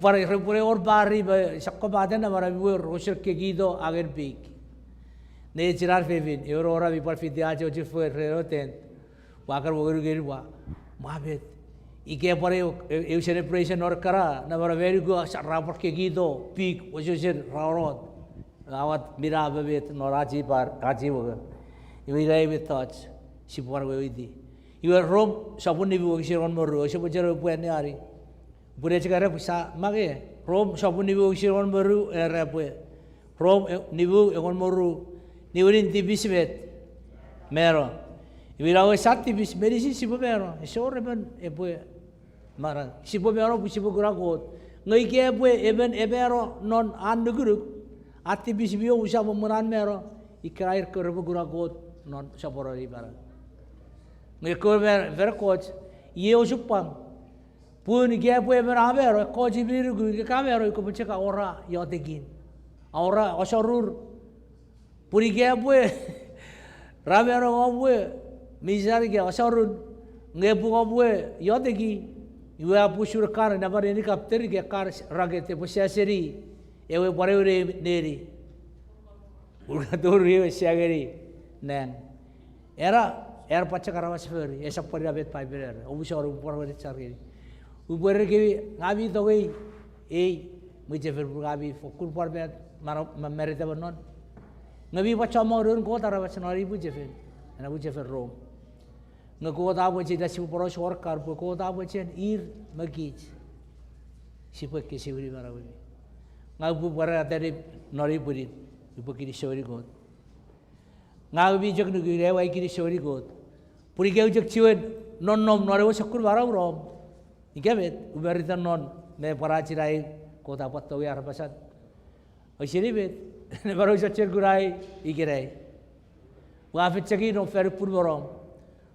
pare repure or bari sakko baden na mara wir rosher ke gido agen pik ne chirar fevin euro ora vi par fidia jo ji fer roten wakar wogru gerwa mabet ike pare eu celebration or kara na mara very go rapor ke gido pik ojoser raurot awat mira bebet noraji par kaji woga iwi rai with thoughts sipor wedi iwa rom sabun nibu oksiron moru sabo jero puan ni ari pure chegara pusa mage rom sabun nibu oksiron moru era pu rom nibu egon moru niurin tibisbet mero iwi rawe sati bis medisi sibo mero sore ben epwe mara sibo mero sibo guragot ngai ke epwe eben ebero non anduguruk ati bis bio usa memuran mero ikirair ke rebu gura got non saporo di bara. Ngeko ver coach ye usupang pun ge epwe beravero coach biru ge kamero ko peceka ora yotegin. Ora osorur puri ge epwe ravero ngobwe mizari ge osorun ngebu ngobwe yotegi iwe apusur kar na bare ni kapter ge kar ragete poseseri ewe barewre neri urga dori siageri nang era pacha karawas feri esa pori abet pai berer obusor upor cari ubere ge ngabi to gei muje fer ngabi fokur por bet maro merete bonon ngabi pacha morun ko tarawas nori buje fer ana buje fer rom ngago ta buje da si poros workar ko ta buje ir magij sipo ke sivri marawi ngabu bara dari nori burit ipo kiri sori god ngabi jok nu gire wai kiri sori god puri ge jok chiwen non nom nore wo sakur barau rom ikabet uberita non me para chirai kota patto ya pasat osiri bet ne baro sacher gurai igirai wa fit chagi no fer purborom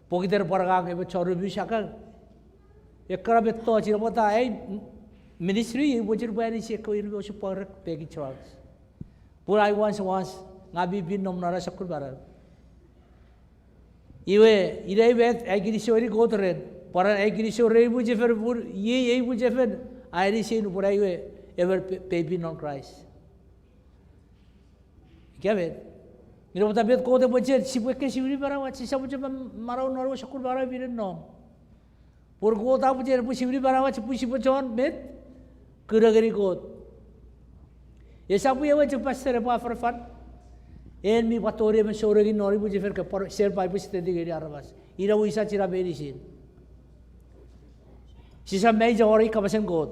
pogiter parga ke choru bi sakal ekra bet to chira pota ministry bujur bani se ko irbo super pegi charles purai once ngabi bin nom nara sakur bara iwe irei bet agiri sori gotren para agiri sori buje fer pur ye buje fer airi se nu purai we ever baby non christ kya bet mira bota bet ko de buje sibu ke sibri bara wa si sabu marau naro sakur bara bin nom pur ko ta buje pu sibri bara wa pu sibu jon bet Kira-kira kot. Ya sapu ya wajib pas serapa farfan. En mi patori men sore gin nori buje fer ke par ser pai pus tedi geri arabas. Ira wisa cira beri sin. Sisa mei jawari kabasen kot.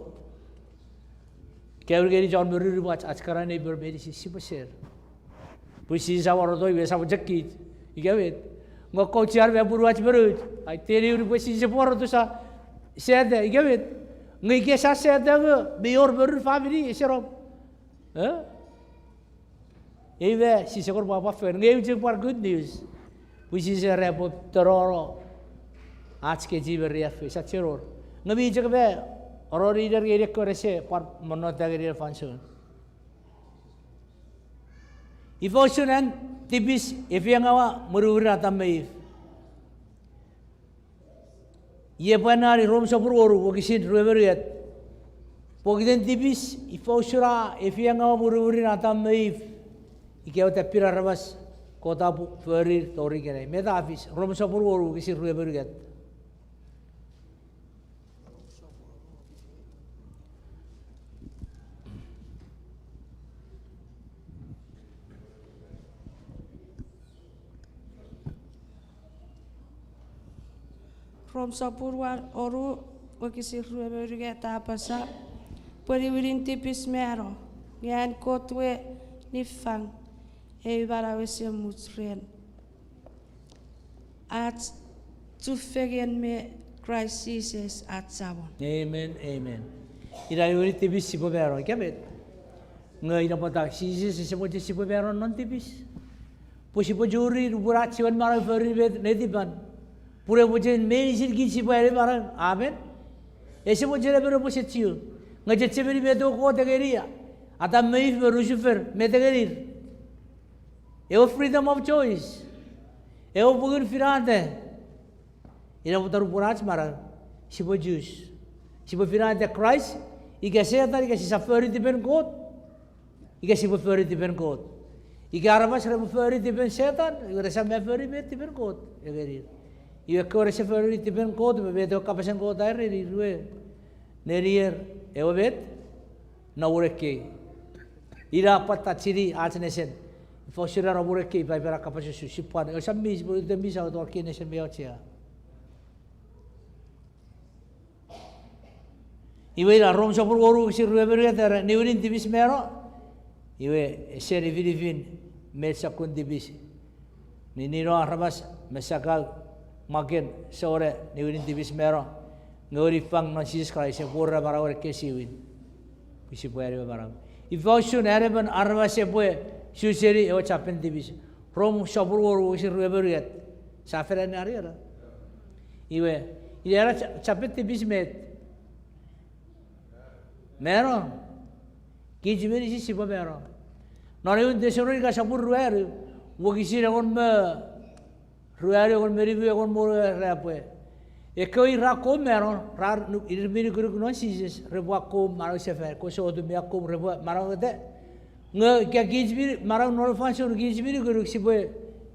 Kevr geri jon beri ribat achkara nei ber beri si paser. Pus sisa waro doi be sapu jakit. Igavet. Ngoko ciar be buruach berut. Ai teri uri pus sisa waro tu sa sede igavet. Ngai ke sa sede bior berut family serom. Ewe si sekor bapa fer ngai je par good news. Which is a repo teroro. आज के जीवन रिया फिसा चेरोर नबी जगह बे और रीडर के रिया करे से पर मनोता के रिया fansoun. Ifosunan tipis efiangawa murura tamai. Ye panari rom sapuru wokisin rueberiat. Pogiden tipis ifosura efiangawa murura tamai. Ikau tapira rabas Kosapw ferir tori kene. Meta afis rom sapuru wokisin rueberiat. From Sapurwar oru wakisi rueberiga tapasa pariwirin tipis mero ngan kotwe nifang evarawese mutsren at tufegen me Christ Sises at sabon. Amen, amen. Ira yuri tipis sipo mero kabet. Ngai na patak Sises sipo sipo mero non tipis. Po sipo juri burat siwan mara ferir nediban. पूरे मुझे मेरी सिर की सिपाही मारा आमेन ऐसे मुझे रेबेरो मुझे चियो ngajetse beri beto ko tegeria ata meif berusifer metegerir eu freedom of choice eu bugun firante ira botaru porach mara sibo jus sibo firante Christ ike setan ike safari dipen kot ike sibo fari dipen kot ike arabas rebu fari dipen setan ike resa me fari bet dipen kot egerir Iwe kore se feri tipen kot be beto kapasen kot air ri rue nerier ewe bet na ureke ira patta chiri achnesen fosira ra ureke bai bera kapase susipan e sammis bo de misa to kene se meochia iwe la rom so por oru si rue beri ter neurin tibis mero iwe seri vidivin mesa kun tibis ni niro arabas mesakal makin sore niwin tibis mero ngori fang non sis krai se porra bara ore kesiwin bisi puere bara ifosun ereban arwa se pue suseri e chapen tibis Rom sabur si rueberiat. Saferan ari ara. Iwe. Ira chapet bismet. Mero. Kijimeri si sipa mero. Nari un desorori ka sabur ruer. Wo kisira kon me ruer kon meribu kon mo epwe. Ekoi rako mero rar irmini guru no Sises rebu ko maro sefer ko so do me ko rebu maro de nge kya gijbir maro no fansoun gijbir guru sibo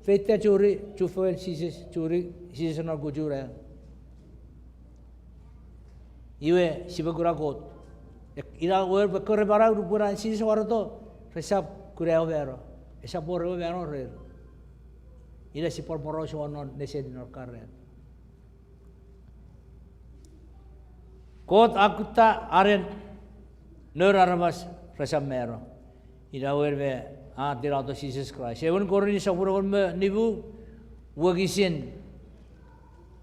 fete chori chufel Sises chori Sises no gujura iwe sibo gura got ira wer bekore bara gura Sises warato resap kureo vero esa porro vero re ira si por poro so non nesen no karren Kot akuta aren nur arabas resam mero. Ira werbe tirato Jesus Christ. Ewan korni sabur kon me nibu wagisin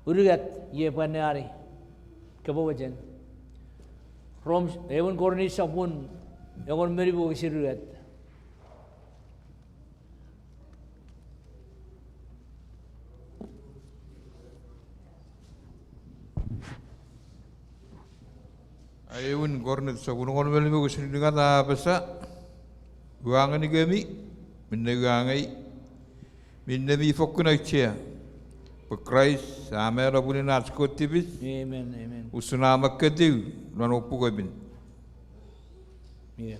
urigat ye panari kebawajan. Rom ewan korni sabun ewan meribu wagisin urigat. Ayun kornet sa kunong melimu kusini kata besa, guangan ni kami, mendegangai, mendemi fokuna cia, pekrais, samera punin arskot tipis, Amen, amen. usunama ketiu, non opu kabin.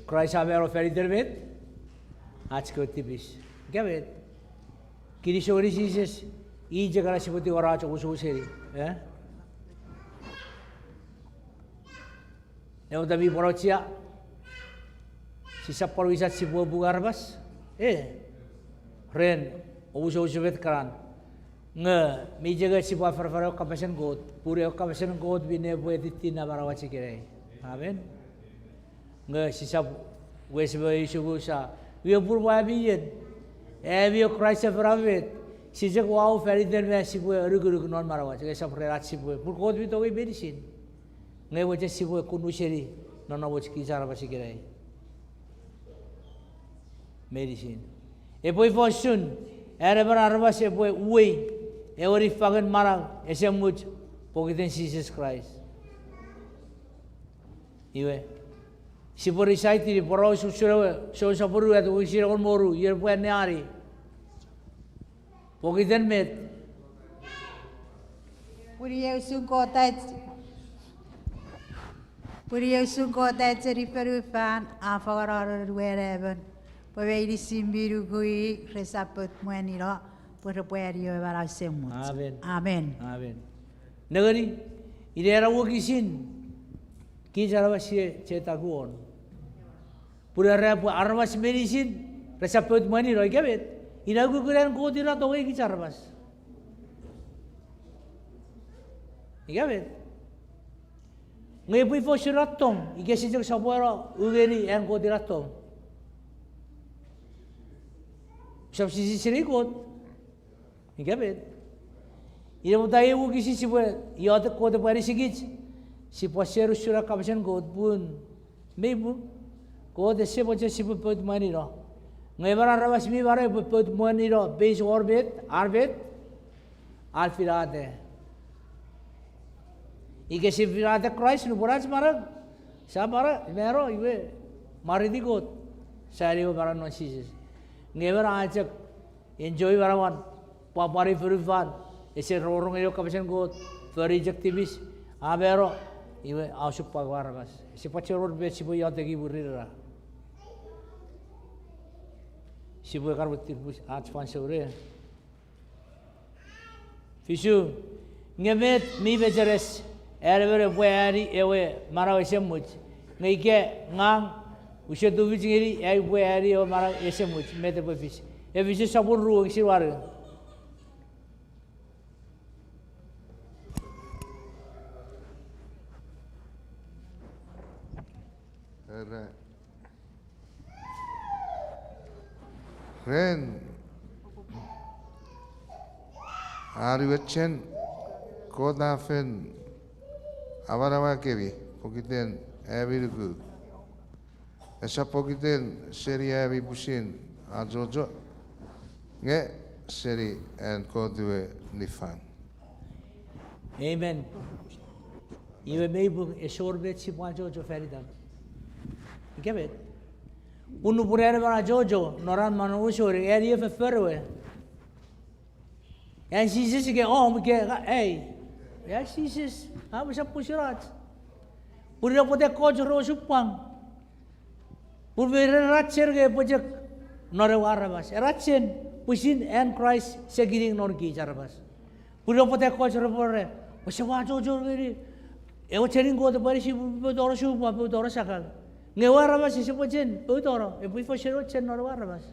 Christ samera feri terbet, arskot tipis. Gabet, kiri sori Sises, I jagara seperti orang cakap usuri, Yang tapi porocia, sisa perwisat si buah bugarbas, ren, usus bet keran, mi jaga si buah farfaro kapasan god, pure kapasan god bine buat titina barawat sikere, amen. Sisa wes buat isu sa, we purwa bijen, we Christ feravet, sisa wow feriden me si buah rugu non barawat, sikere sa perat si buah, pur god bito we medisin. Ngai wajah sibu kunu seri, nona wajah kisah apa sih kira? Medicine. Epwe fansoun, era arabas epwe uwe, ewari fagen marang, esemut, pokiten Jesus Christ. Iwe. Sibu risaiti di porau susura, so sapuru atau usir kon moru, yer pwe neari. Pokiten met. Puriya sungkota ceri perufan afagarar wherever. Pavedi simbiru kui resaput mueniro perpuerio barasemu. Amen. Amen. Amen. Negeri, ini era wakisin. Kisah apa sih cetakuan? Pura rap armas medicine resaput mueniro ikabet. Ini aku keren kau tidak tahu kisah armas. Ikabet. Ngai pui fo siratong, ike sijak sabuara ugeri yang kau diratong. Sab sisi sirikot, ike bet. Ida mutai ugi sisi buat, ia ada kau ada pari sigit, si pasir surat kapasan kau pun, mebu, kau ada sebaca si put mani ro. Ngai barang rawas mi barang put mani ro, base orbit, alfirade. Ike si virada Christ nu boras marag, sa mara mero iwe maridigot, sa riyo barang non Sises. Ngewer ajak enjoy barawan, papari firufan, ese rorong iyo kapasan got, ferijak tibis, abero iwe ausuk pagwaragas. Si pacurur bet si boy yate ki burira. Si boy karbut tibus at fansure. Fisu ngemet mi bejeres. Erber buari ewe marau esemut, ngai ke ngang usia tu bicingiri buari ewe marau esemut, mete befis, fiss sabun ruang sirwar. Ren, ari wetchen, kota fen. Awal kebi, pokiten Epinukuku. Esa pokiten seri Epi pusin ajojo. nge seri and kodue nifan. Amen. Iwe meibu e sorbet si pa Jojo Feridan. Ikebet. Unu purere bara Jojo noran manu usore eri fe ferwe. En Sises ke ke hey. Ya Sises, ha bisa pusirat. Purira pote kojo ro supang. Purira ratcher ke pojak nore warabas. Ratchen pusin and Christ segiring nor ki jarabas. Purira pote kojo ro pore. Osewa Jojo geri. Eu chering go the parisi doro supa doro sakal. Nge warabas se pochen doro. E pui fosero chen nor warabas.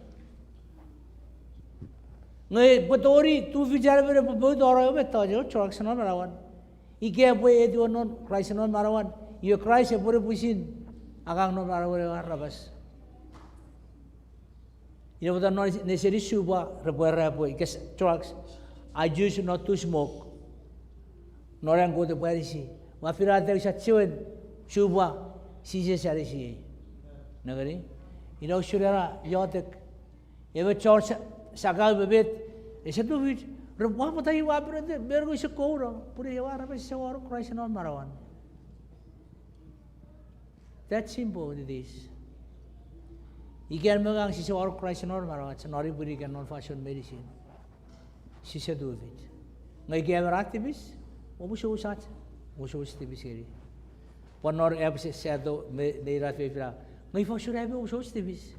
Nge potori tu vijar bere doro be tojo trucks non marawan. Ike pui edu non Christ non marawan. You Christ e pure pusin agang non marawan warabas. Ina botan non neseri supa repera pui kes trucks. I choose not to smoke. Norang go the parisi. Wafirata sa chuen suba Sises arisi. Nagari. Ina usurera yotek. Eve church sagal bebet. Esa tu vit. Rumah patai wapre bergo isa koura. Puri yawara pa sa waro Christ non marawan. That simple it is. Ikan megang si sa waro Christ non marawan. Sa nori puri kan non fashion medicine. Sisa tu vit. Ngai gamer activist. Obuso usat. Obuso activist kiri. Panor episode sado neirat vevra. Ngai fashion ebe obuso activist.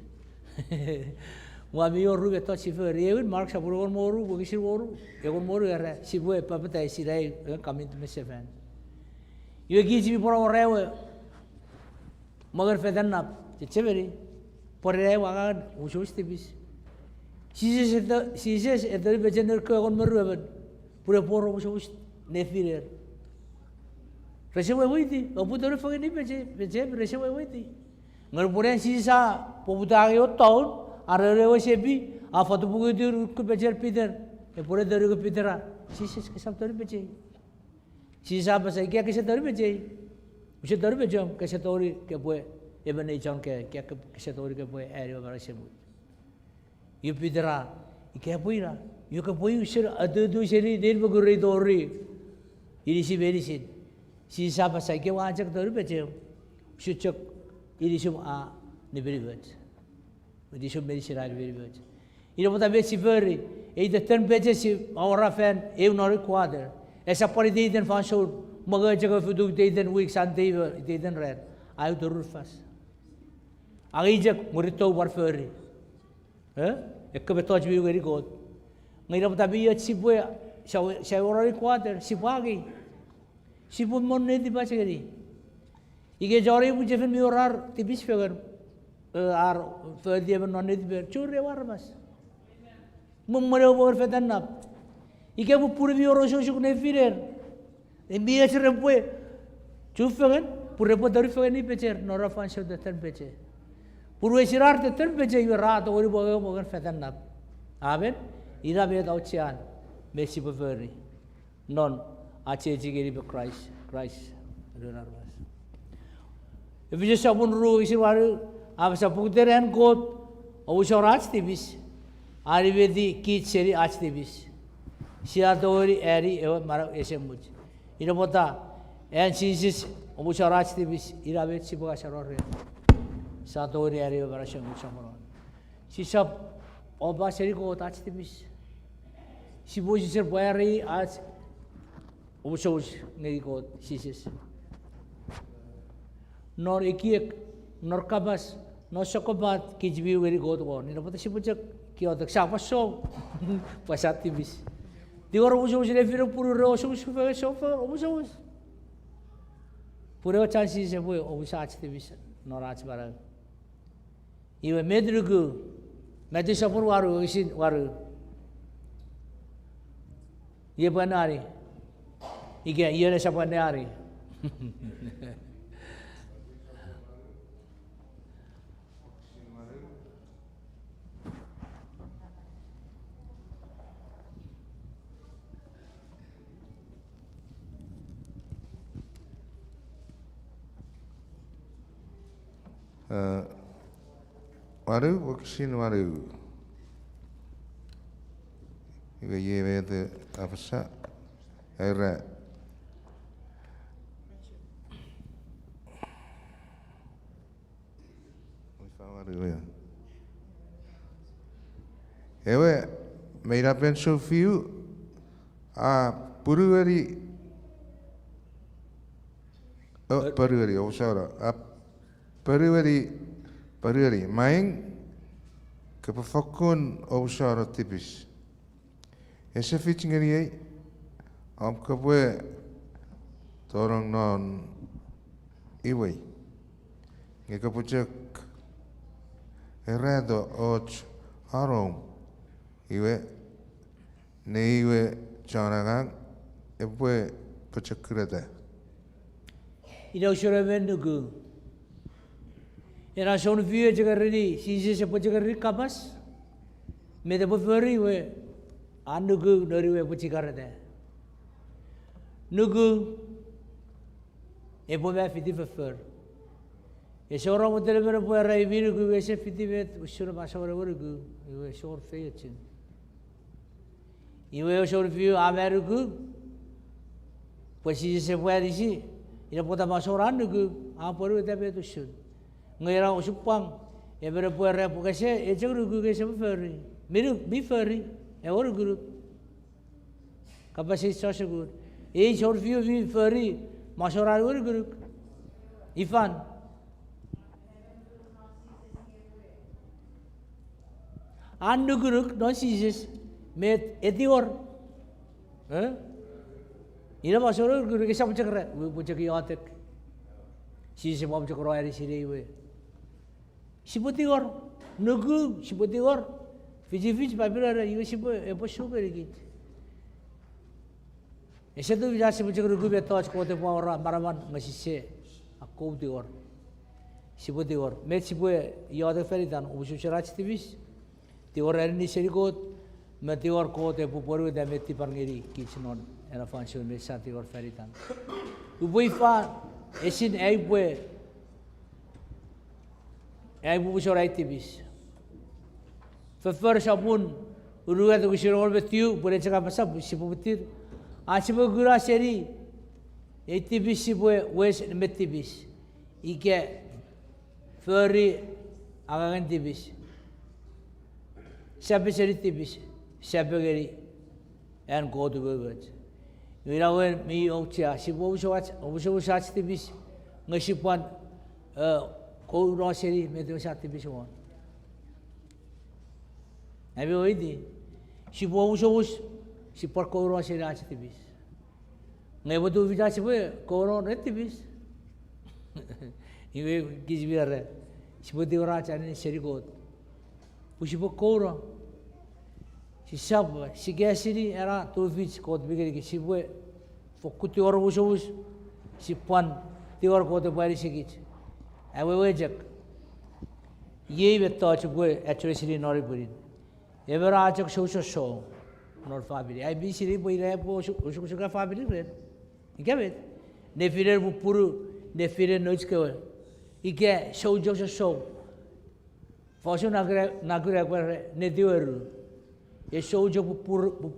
Wami oru beto sifer. Ewen mark sa puro moru. Bogisir moru. Egon moru era. Sibu e papeta isirai. Coming to me seven. You gives me for our rewe. Magar fedan nap. Cheveri. Por rewe agan obuso activist. Sises eter bejener ko egon moru eben. Pura poro obuso nefirer. Resewe witi, oputor fage ni peche resewe witi. Ngar puren sisa poputage o taun arere sebi afatu bugu dir ku pecher peter e pure der ku petera Sises ke sab tori peche. Sisa basai kya ke tori peche. Use tori pecham ke tori ke pue eben ei chon ke kya ke tori ke pue area bara sebu. Yu petera ke puira yu ke pui usir adu seri der buguri dori. Irisi berisin. Sisa pasai ke wajak tori peche. Sucuk irisum a neberivet. Irisum merisirai neberivet. Ira pota besi veri. E de ten peche si aura fan eu nori quadra. Esa pori den fansoun. Maga jaga fudu den week sante den red. Ai dorur fas. Agi jak murito warferi. Ekka betoj bi very good. Ngira pota bi si boya sa ora quadra si pagi. Si pun mon ne di baca gari. Ike jari punya film orar tipis figure ar dia non ne di ber curi war mas. Mummere over fetan nap. Ike bu puri bi oro shuk ne firer. Embi acher epwe. Chufagan pure po dari fagan ni pecer nora fansho de ter pecer. Purwe sirar de ter pecer yu rat ori bogan fetan nap. Amen. Ira be dauchian. Messi beveri. Non ache jigeri be Christ runar was. If you just sabun ru isi waru ab saputer and god o shorach tibis arivedi ki seri ach tibis sia dori eri e mara esemuj ira bota and Sises o shorach tibis ira bet siboga sharore sa dori eri e mara shemu samoron si sab oba seri ko ach tibis sibo ser boyari ach Obusos ngeri ko Sises. Nor ikiek, nor kabas, nor sokobat kijbi ngeri ko to. Nina pata sipujak kio tak siapa so pasat tibis. Di orang obusos le firo puru ro obusos fe sofa obusos. Puru chansi se boy obusach tibis nor ach barang. Iwe medrugu medis sapur waru isin waru. Ye banari. Ike iya siapa ni hari? Waru waksin waru. Iwe yewe de afasa. Era. Ewe, meira penso fiu a puruari paruari osara a paruari maing kapafakun osara tipis ese fittingari ai am kapwe torang non iwe ngekapujak erado och arom iwe ne iwe chanagang epwe pachakrada Ina usura menugu. Ina son view jagarri Sises se pachagarri kapas. Me de boferi we anugu nori we pachikarada. Nugu epo me fiti fefer. Esora modele mera po ara ibinugu we se fiti vet usura masora worugu we sor feyachin. Iwe usura view amerugu. Pues Sises se puede decir. Ina pota masoran nugu aporu etape tu shun. Ngira usupang ebere puere pukase ejuru gu kese beferi. Miru beferi eoru guru. Kapasi sosegur. E sorfiu beferi masoran oru guru. Ifan. Anu guru non Sises met etior. Ina masoro guru kesa pucakra, pucaki atek. Sises mau pucakra hari sini we. Sipotior, nugu sipotior, fiji papira iwe sipo epo sugar git. Ese tu bisa pucakra guru beto as kote po orang baraman ngasih aku tior. Sipotior, met sipo iade feridan, ubusu cerach tibis. Tior hari ni seri kot, met tior kote po poru dah met tipangeri kitchenon. Era fansoun me sati or feritan. Uboi fa esin epwe busorai tibis. Fefer sabun uruga tu kusirol betiu boleh cakap pasal sipu betir. Asipu gura seri etibis sipu wes metibis. Ike feri agangan tibis. Siapa seri tibis, siapa geri, and go to words. Irawen mi ochia sibo usawat tibis ngasipan ko roseri medo sat tibis won. Abi oidi sibo usawus sipar ko roseri at tibis. Ngebo tu vida sibo ko ro tibis. Iwe gizbiare sibo diora chani seri god. Usibo ko ro si sab si gasiri era tu vich kot bigeri ki sibwe fokuti or busus si pan ti or kot bari sigich awe wejak ye beto chbwe actually nori burin evera achak so nor family I be siri boi re po usuk family re ikabet ne firer bu puru ne firer nochke ike so fashion nagre kwere ne diweru e shoujo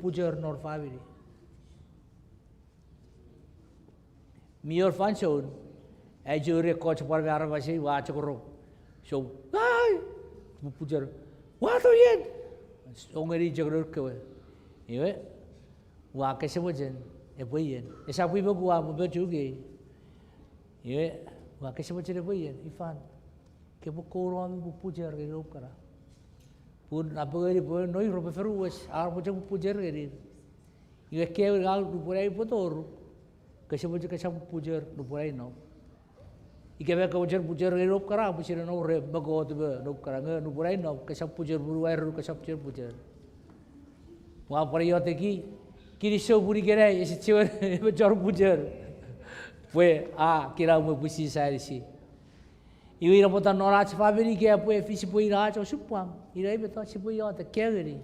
pujar nor family. Mior fansoun, e jure coach par vyara vasi watch koro. So, ay, pujar. What are you? Ongeri jagor kwe. Iwe, wa kese wajen, e boyen. E sa pui bogu wa mbe chuge. Iwe, wa kese wajen e boyen. Ifan, ke bo koro ami pujar ke rop kara. Pun apa gari pun noi rope feruas, ar macam pujar gari. Ia kau gal dupurai potor, kasi pujar dupurai no. Ika beka pujar gari rop kara, pusir no re bago tu be rop kara nge dupurai no, kasi pujar buruai ru kasi pujar. Wah pariyo teki, kiri show buri gerai, isi cewar pujar. Pue kira umu pusi saya si. Iwi rapota norach family ke apu fiss pui rach osupang irai beto sipui yo te kegeri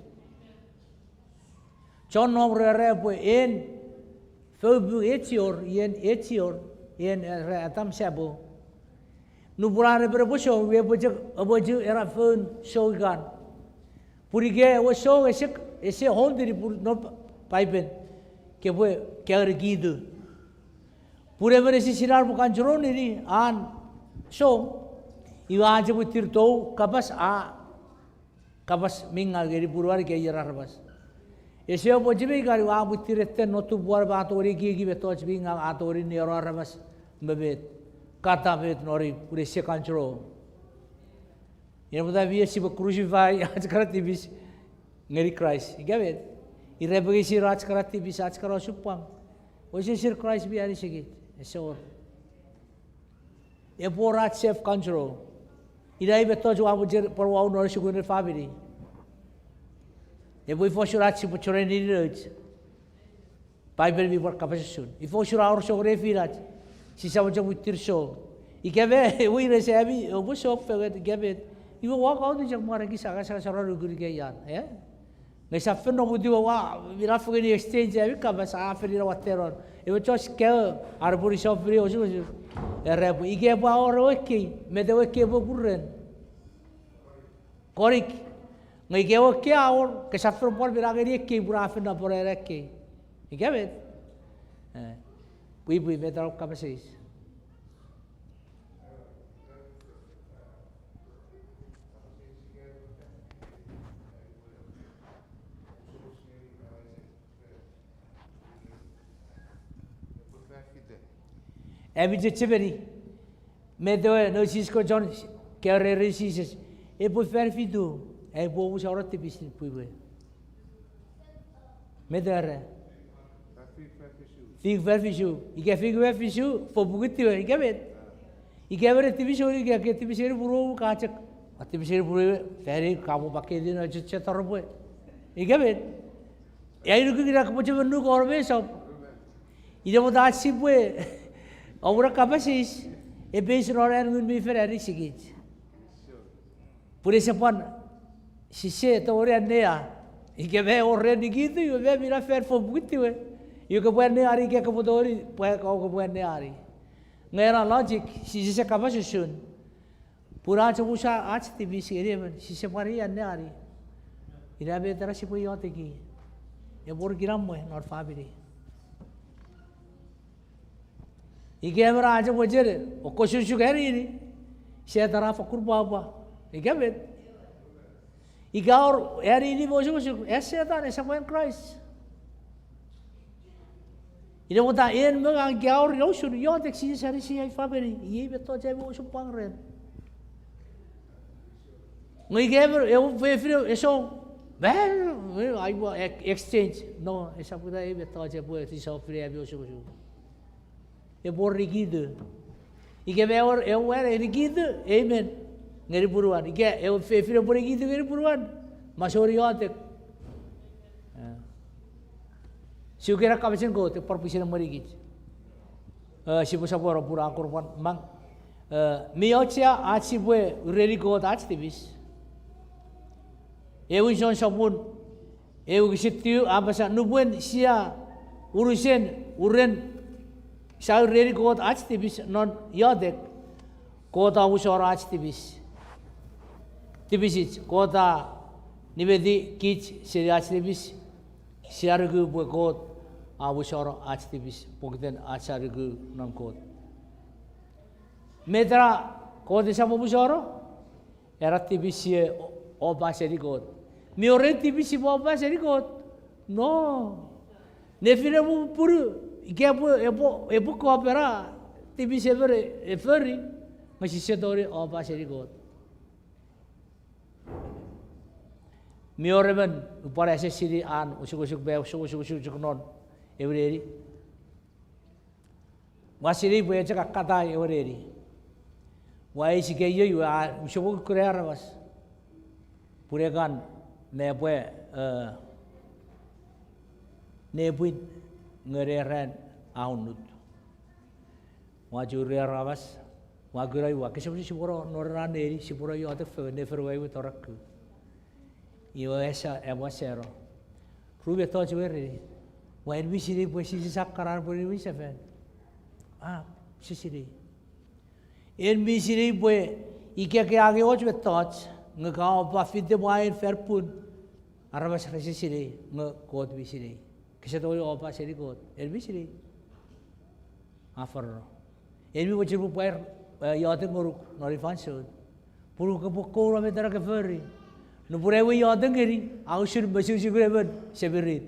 chon no re pu en fobu etior en re atam sabo nu burare ber we boje aboju era phone show gan puri ge o show esek ese hondiri pur no paipen ke bue ke ergidu pure mere si sinar bukan jeroni ni an so iwa aja butir tau kapas minga geri purwari ke yarar bas ese opo jibe gari wa butir ette notu buar ba tori gi beto binga atori ni yarar bas mbebet kata bet nori pure se kanjro ia muda via si crucify आज करती बिस ngeri Christ igavet irebagi si raj karati bis आज karo supang oise sir Christ bi ari sigit esor e borat self control irai beto jo abu jer porwa nor sugun family e boi fosurat si puchore ni roj bible bi por capacity i fosura or so refirat si sa jo butir so igave ui resebi obo so peget igavet iwo wa kau tu jak mara kisah kasar ruguri kayan, ya. Ngai safen no budi wa vira fogeni exchange ya wika bas aferi ra wateron. Iwo chos ke arburi sofri osu osu. Erep ige ba oro eki mede eki bo burren. Korik ngai ge oki aur ke safen por vira geri eki bura afen na por eki. Ige bet. Bui betar kapasis. Ebi ceberi, medo no Cisco John Karemeno Sises, epwe ferfidu, epwe usara tipisin puiwe. Medo era. Fig ferfisu, ike fig ferfisu, fobugitu, ike bet. Ike bere tipisu, ike tipisir buru kacak, tipisir buru ferry kamu pakai di no cetarapwe, ike bet. Yai rugi kita kemudian menu korbe sob, ide muda sibwe. Aura kapasis, e base roran ngun mi ferari sigit. Pure sepan, sise to ore nea, ike ve ore digitu, ike ve mira fer fo bugitu we. Ike buat ne ari ike kemudori, kau buat ne ari. Ngera logic, sise kapasisun. Pura cebusa ach tibi siri men, sise pari ne ari. Ira be tera sipu yoteki. E bor giram we, not family. Igemra aja wajar, okosukosuk hari ini, saya taraf akur bapa, igemet. Igaur hari ini osukosuk, saya tak ada siapa yang Christ. Ini muda en mengang gaur yosun, yon tek sini sari sini family, ini betul jadi osuk pangren. Ngigemer, eu prefiro eso, I will exchange, no, essa puta aí betul jadi buat si sofri abi osukosuk. E bor rigido. Ike beor eu era rigido, amen. Ngeri buruan. Ike eu prefiro bor rigido ngeri buruan. Masori otek. Si ukira kapasin ko te perpisian merigit. Si pusapora pura korban mang. Mi ocia aci bue really god aci tibis. Eu ison sabun. Eu sitiu abasa nupwen sia urusen uren Saya really god ach tibis non yadek kota usora ach tibis kota nibedi kich seri ach tibis siargu bu god usora ach tibis pokten achargu non god metra kota sama usora era tibis oba seri god miore tibis oba seri god no nefire bu puru Ike epo koopera tibi severe eferi masih sedori oba seri god. Mioremen upara ese siri an usuk be usuk non evereri. Wasiri boya cakap kata evereri. Wai si kayu yu usuk kurear was. Purekan nebuin ngeren aunut. Wajur rawas, wagurai wa. Kesempatan siporo noran eri siporo yo ada neferwai utorakku. Iyo esa ebasero. Rube to jweri. Wa en bisiri poisi sakarar puri wisafen. Sisiri. En bisiri poe ike ke age och betoch ngakao ba fide wain ferpun. arabas resi sini nge-quote bi sini. Kasi tahu apa sini quote, elbi sini. Afar. Elbi wajib bupair yate ngoruk nori fansoun. Puru kepukul rame tera keferi. Nupure we yate ngeri. Aku sur basu sigureben seberit.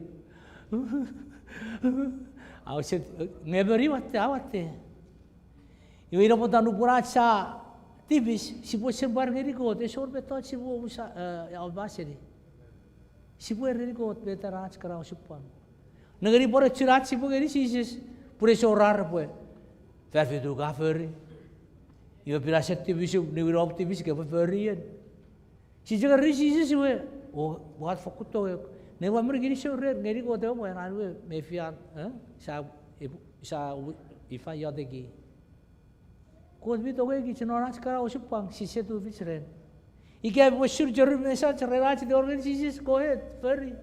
Aku sur ngeberi watte. Iwi na punta nupurat sa tibis, si po serbar ngeri kot, esor betot si po usa albaseri. Si po ngeri kot betarat sekarang usupan. Negeri pore curat si po ngeri Sises, pure sorar po. Verfi tu kaferi. Iwi piraset tibis, niwi rob tibis ke ferian. Si jaga ri Sises we, oh buat fokuto we. Newa mer gini sorer ngeri kot mo yang anu mefian, sa ifa yadegi. Kod bi toge ki chenora skara usupang sise tu visren. Ike bosur jorur mesa cerera ci dorgen Sises kohet feri.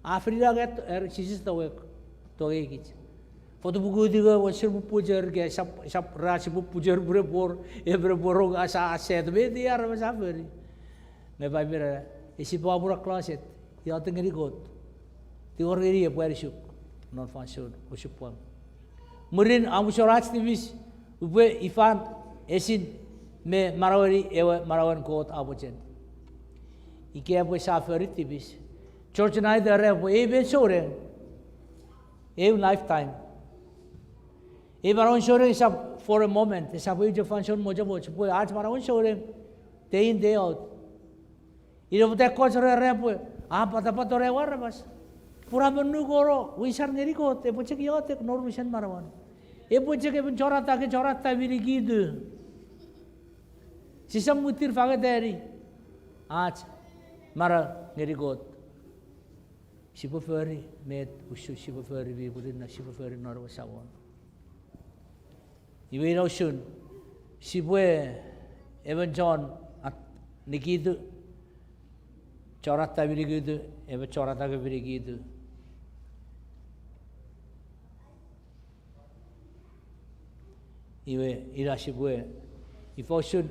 Afrida get Sises toge ki. Foto buku diga bosur pujar ke sap raci pujar bre bor e bre borong asa aset be dia ra masa feri. Me bai bera isi babura klaset ya tengeri got. Ti orgeri e puarisuk non fansoun usupang. Murin amusorat tivis Upe ifan esin me marawari ewa marawan kot abochen. Ike apo safari tibis. Church na ida repo ben sore. Lifetime. Marawan sore isap for a moment. Isap ije function moja moja. Poe aaj marawan sore. Day in day out. Ilo pute coach repo. Pata rewar mas. Pura menu goro. Wisar ngeri kot. Epo cek yotek nor wisan marawan. Epwe cek eben corata birigidu. Sisam mutir faga dari. Aaj mara ngeri got. Sipo feri met usu sipo feri bi budin na sipo feri nor wasawan. Iwe no sun. Sipo eben John at nikidu. Corata birigidu. Eben corata birigidu. Iwe irasibue ifosun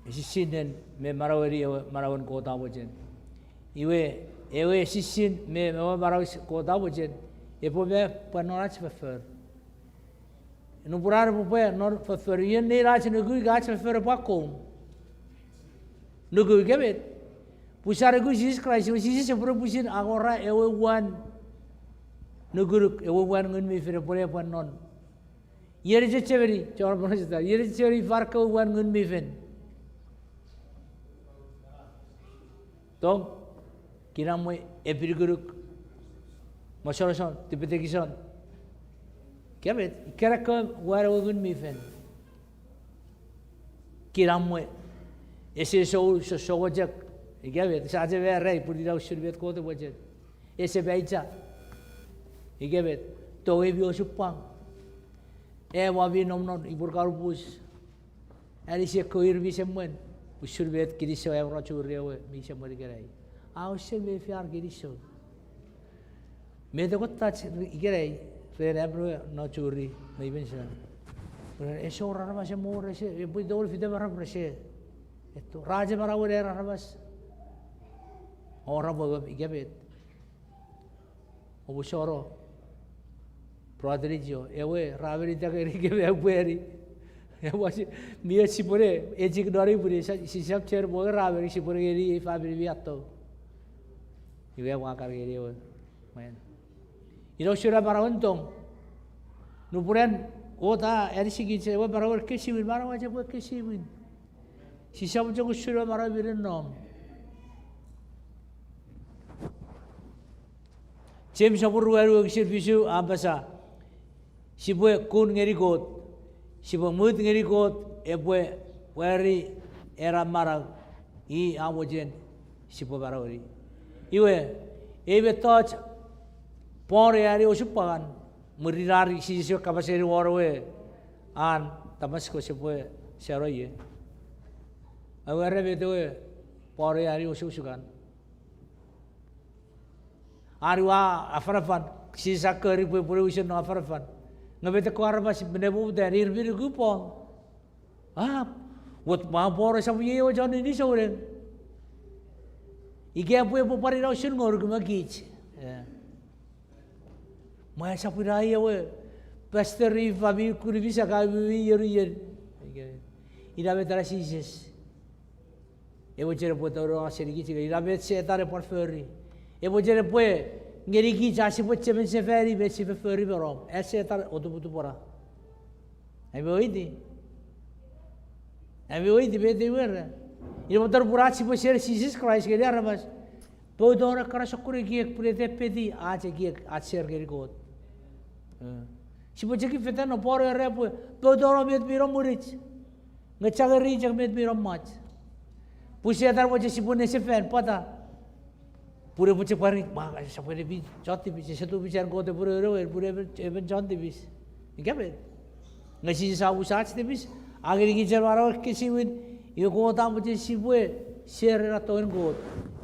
isisin me marawari marawan kota bojen iwe sisin me marawi kota bojen epo me panorach fefer nupurar pupe nor fefer yen ne rach nugu gach fefer pakom nugu gebet pusar gu Jesus Christ Sises sepro pusin agora ewe wan nugu ewe wan ngun me fere pore panon Yeri ceweri, cakap mana cerita. Yeri ceweri farka wan ngun miven. Tong, kira mo Epinukuku, masyarakat tipe-tipe kisan. Kya bet? Kira ka wara ngun miven. Kira mo ese so wajak. Kya bet? Saja berai puri dah usir bet kau tu wajak. Ese baca. Kya bet? Towe bi osupang. Wabi nomnon ibur karupus. Alisia koir bisa men. Usur bet kiriso evra churrewe bisa mari gerai. Ausel be fiar kiriso. Me de kotta gerai. Fer ebro no churri mai bensa. Eso ora ma se more se e poi dol fide bara prese. Etto raja bara ore era bas. Ora bo gebet. Obusoro Proadrigio, ewe raveri takeri ke epueri. Ewa si mia si pore ejik dori puri si sab cher bo raveri si pore geri fabri viato. Iwe wakar geri ewe. Men. Ilo shura barawantong. Nupuren kota eri sigi ewe barawar kesiwin barawa je bo kesiwin. Si sab jo shura barawirin nom. Jem sapuru eru kisir visu ambasa. Sibue kun ngeri kot, sibue mut ngeri kot, epwe wari era marang I amojen sibue barawari. Iwe ebe touch pore ari osupagan murirari Sises kapaseri warwe an tamasko sibue seroye. Aware bedoe pore ari osusugan. Ariwa afarafan sisa keri pure usin no afarafan. Ngabete kuara basi benebu dari irbiru gupong. Wat ma pore sa yeyo jan ini soren. Ike epwe po pari rau sun ngor kumagich. Maya sapurai we pastor fabi kuri bisa kabi yeru yer. Ira betara Sises. Evo chere po toro aseri gichi ira bet se tare por ferri. Evo chere po ngeri gichi asi po chemen se ferri bet se ferri berom. Ese tare otu putu pora. Abi oidi bete wer. Ira motor burati po ser Sises Christ geri arabas. Po dora kara sokure giek purete pedi aje giek atser geri god. Si po cheki feta no por re po dora met biro murich. Ngachagari jag met biro mach. Pusia tar po si po nese fan pata. Pure po chepari ma sa pore bi jati bi se tu bichar god pure re pure even janti bis. Nikabe. Ngasi sa usach te bis ageri gi jarwaro kisi win yo ko ta po si po share ra to en god.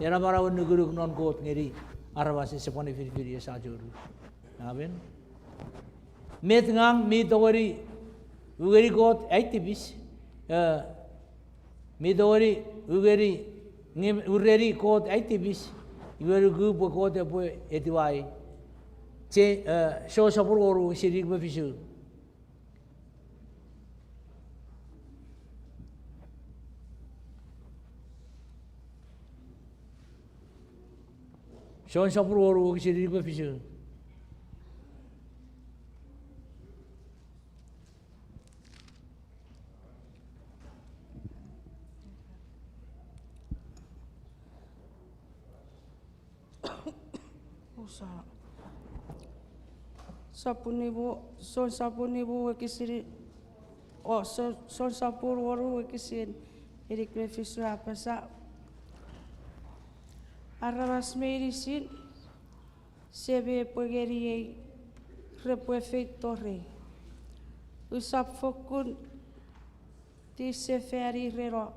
Era bara un guru non god ngeri arabase se pone firi sa joru. Amen. Met ngang mi dori ugeri god activist mi dori ugeri ureri god activist ugeri gu god po etiwai che so sapur oru sirik ba fisu so sapur oru sirik ba fisu Son sapunibu kisiri son sapur waru kisin erik befisu apa sa arabas medicine sebe pegeri repue feitore usap fokun ti seferi rero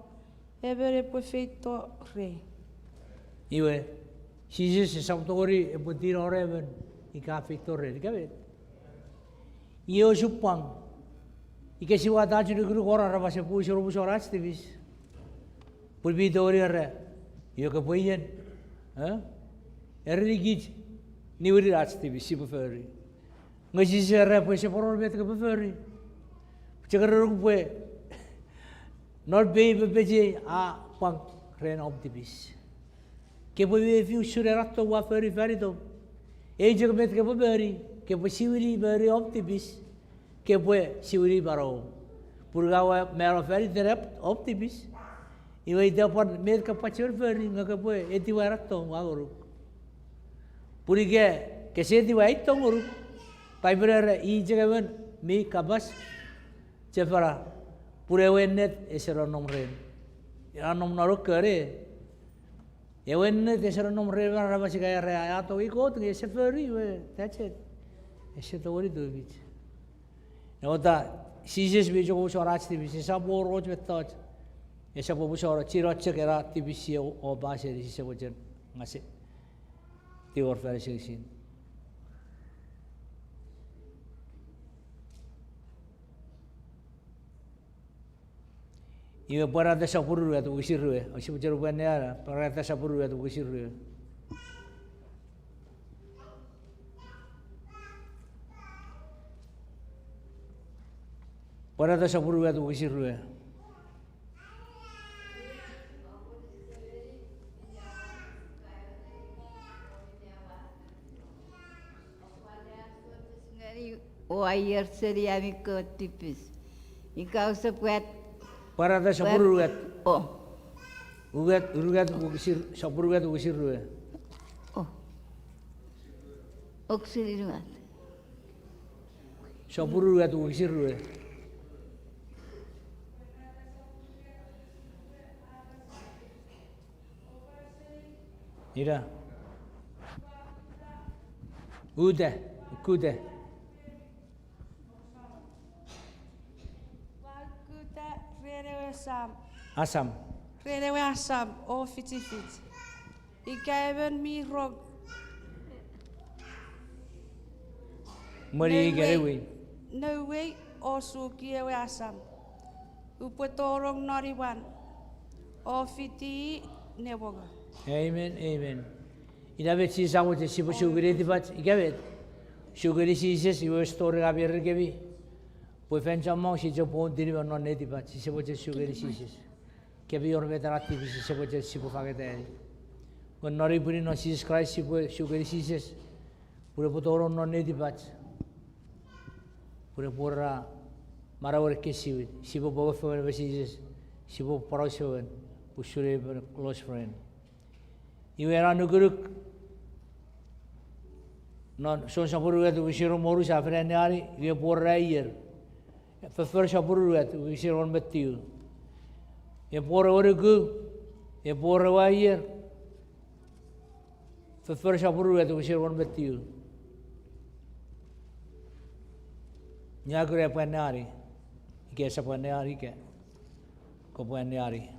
ebere repue feitore iwe Sises sabtori e potiro oreven I ka feitore dikabe Io supang ike siwa tachu ni guru kora raba se pu shoro busora activis pulbi dori re io ka poyen erri git ni wiri activis si beferi ngaji se re pu se poror bet ka beferi chekar ru pu not be beje a pang ren optivis ke pu be fiu sure ratto wa feri to e je met ka beferi que pues siwiri beri optimis que pues siwiri baro purgawa mero feri terap optimis iwa dapat med ka pachur feri ngaka pues etiwa ratto ngaguru purige que se etiwa itto nguru paibere I jegawen mi kabas chefara pure wennet esero nomren ya nom naro kare ewennet esero nomren raba sigaya re ato ikot nge seferi we that's it Ese to ori do bich. Nota Sises bejo ko sora sti bich sa bo roj betot. Esa bo sora chiro chekera ti bich o ba se se bojen ngase. Ti or fer se sin. Iwe para de sapuru ya to wisirru e. O si bojer ban ya para de sapuru ya to wisirru. Para da sapuru ya tu wisirru ya. O ayer seria mi ko tipis. Ikaw sa puwet. Para da sapuru ya. Oh. Ugat wisir sapuru ya tu wisirru ya. Oh. Oksiriruat. Sapuru ya tu wisirru ya. Ira. Uda, kuda. Wakuta rerewe sam Asam. rerewe asam o fiti ikaeben mi rog Mari garewe. no way o sukiewe asam upetorong nariwan o fiti neboga Amen, amen. Inavet si sa mo si suguri di bat igavet. Suguri Sises iwe story ga ber gebi. Poi fencha mo si jo pon diri non ne di bat si sebo suguri Sises. Kebi or veterati si sebo si po fagete. Con nori puri no Jesus Christ si po suguri Sises. Pure potoro non ne di bat. Pure pura marawar kesi si po bogo fe Sises. Si po parosho pusure close friend. Iwe ra nuguruk non so sapuru et visiro moru sa frenari iwe porrayer fer sapuru et visiro on betiu e por orugu e por wayer fer sapuru et visiro on betiu nyagre panari ke sa panari ke ko panari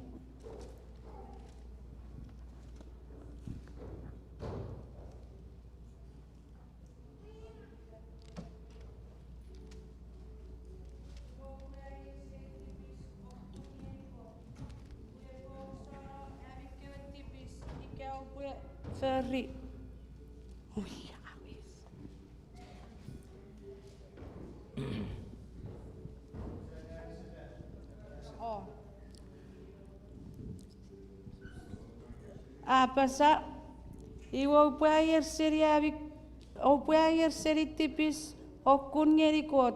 Ferry. Oh. Pasa iwo player seri abi o player seri tipis o ngeni kot.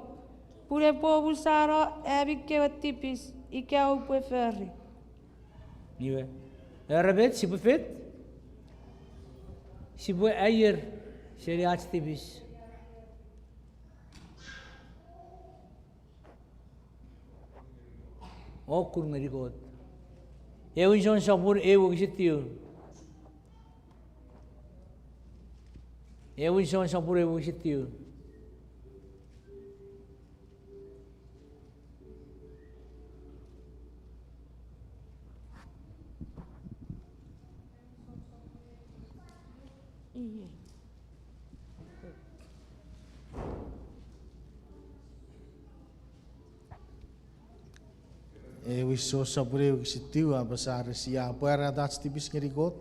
Pure po busaro abi ke tipis ike o pwe ferry. Iwe. Rabet si bufet. Si bu ayer seri activist. O ngeni kot. Eu jon sabur eu gitiu. Eu jon sabur eu gitiu. We so sabure we sitiu abasar sia para dat tipis ngeri got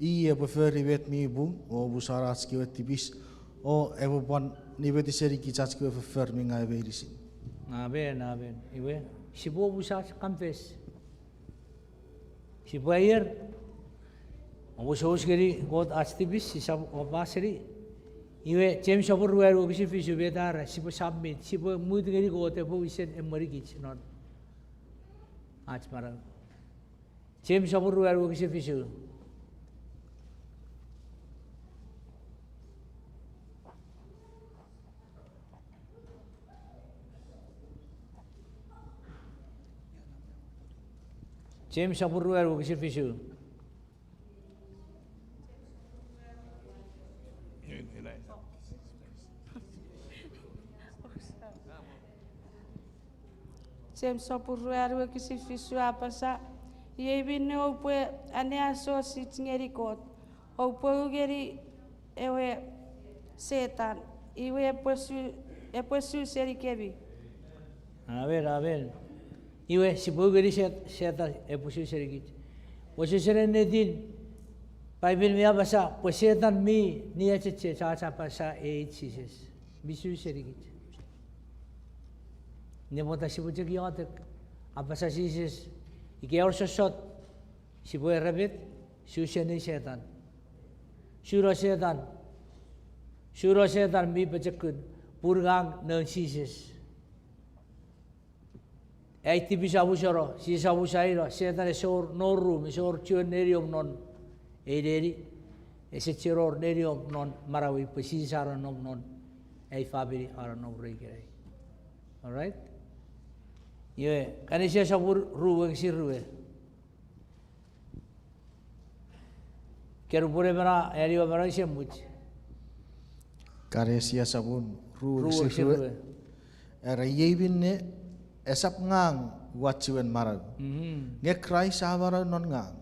I prefer wet mi bung o busara ski wet tipis o evo pon ni wet seri ki chach ko prefer mi ngai ve risi Aben iwe sibo busa confess sibo ayer o so skeri got activist si sab obaseri iwe chem sabur wer bisi fisu betar sibo submit sibo mud ngeri got evo isen emari kich not आज मारा चेम सबुरु यार वो किसी फिशु चेम सबुरु यार वो किसी फिशु Sem sapuru aru que se fisu apasa e bine o pwe ane aso si ngeri kot o pwe geri ewe setan iwe epuesu seri kebi a ver iwe si pwe geri setan epuesu seri kit o se sere nedin pai bin mia basa pues setan mi ni ache cha pasa Sises bisu seri kit Nebota si bujek yotek apa sa Sises ike or shot si boy rabbit shusene setan shuro setan mi bajekun purgang no Sises ai tibi sabu shoro si sabu sairo setan esor no room esor chuen nerium non ederi ese chiror nerium non marawi pesi sara non ai fabiri ara no regere all right Ye, kanisia sabur ruwe kisiruwe. Keru pure bera, eri wa bera isemut. Karesia sabun ruwe kisiruwe. Era yebin ne esap ngang wachiwen marag. Nge krai sabara non ngang.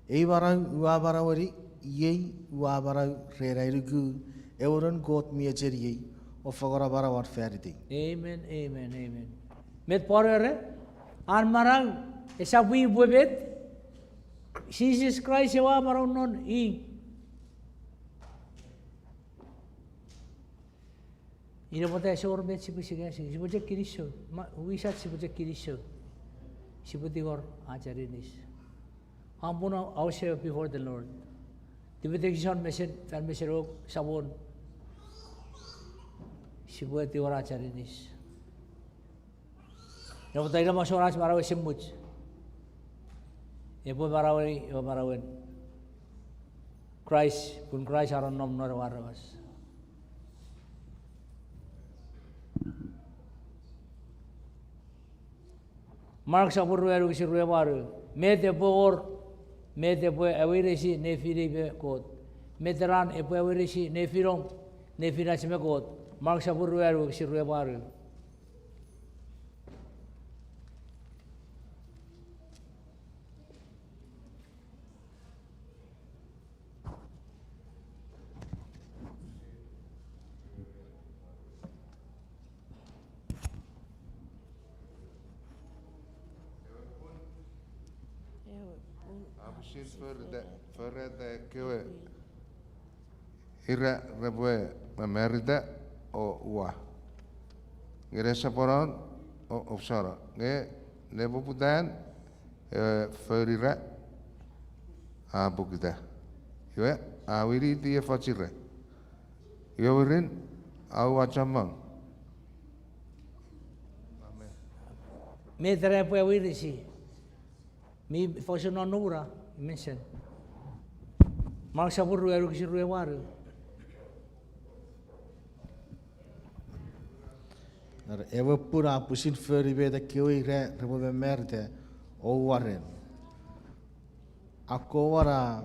Ei bara uabara wari ye uabara rerairugu euron got miajeri ye ofagora bara war ferdi. Met porere an marang esa bui buebet Jesus Christ sewa marau non i. Ina pota seor met sipu siga sing sipu je kirisho. Wisat sipu je kirisho. Sipu tigor acharinis. Ampuna awse before the Lord. Tibetekison mesen fan meserok sabon. Sipu tigor acharinis. Ina pota ina masoras marau semuj. Epwe marawen. Christ pun Christ aron nom nor warawas. Mark sa purweru kisi ruewaru. Mete epwe awirisi nefiri be kot. Meteran epwe awirisi nefirong nefirasi me kot. Mark sa purweru kisi ruewaru. Precies voor de kewe. Ira rebwe merida o ua. Ngere saporon o opsara. Ne bubudan förira a bugda. Yue a wiri dia facire. Yorin a wachamang. Metere epwe awirisi. Mi fosse non ura, mensen. Mark sa purweru kisi ruewaru. Ewe pura pusin feri beda kiwi re rebo merde o waren. Ako wara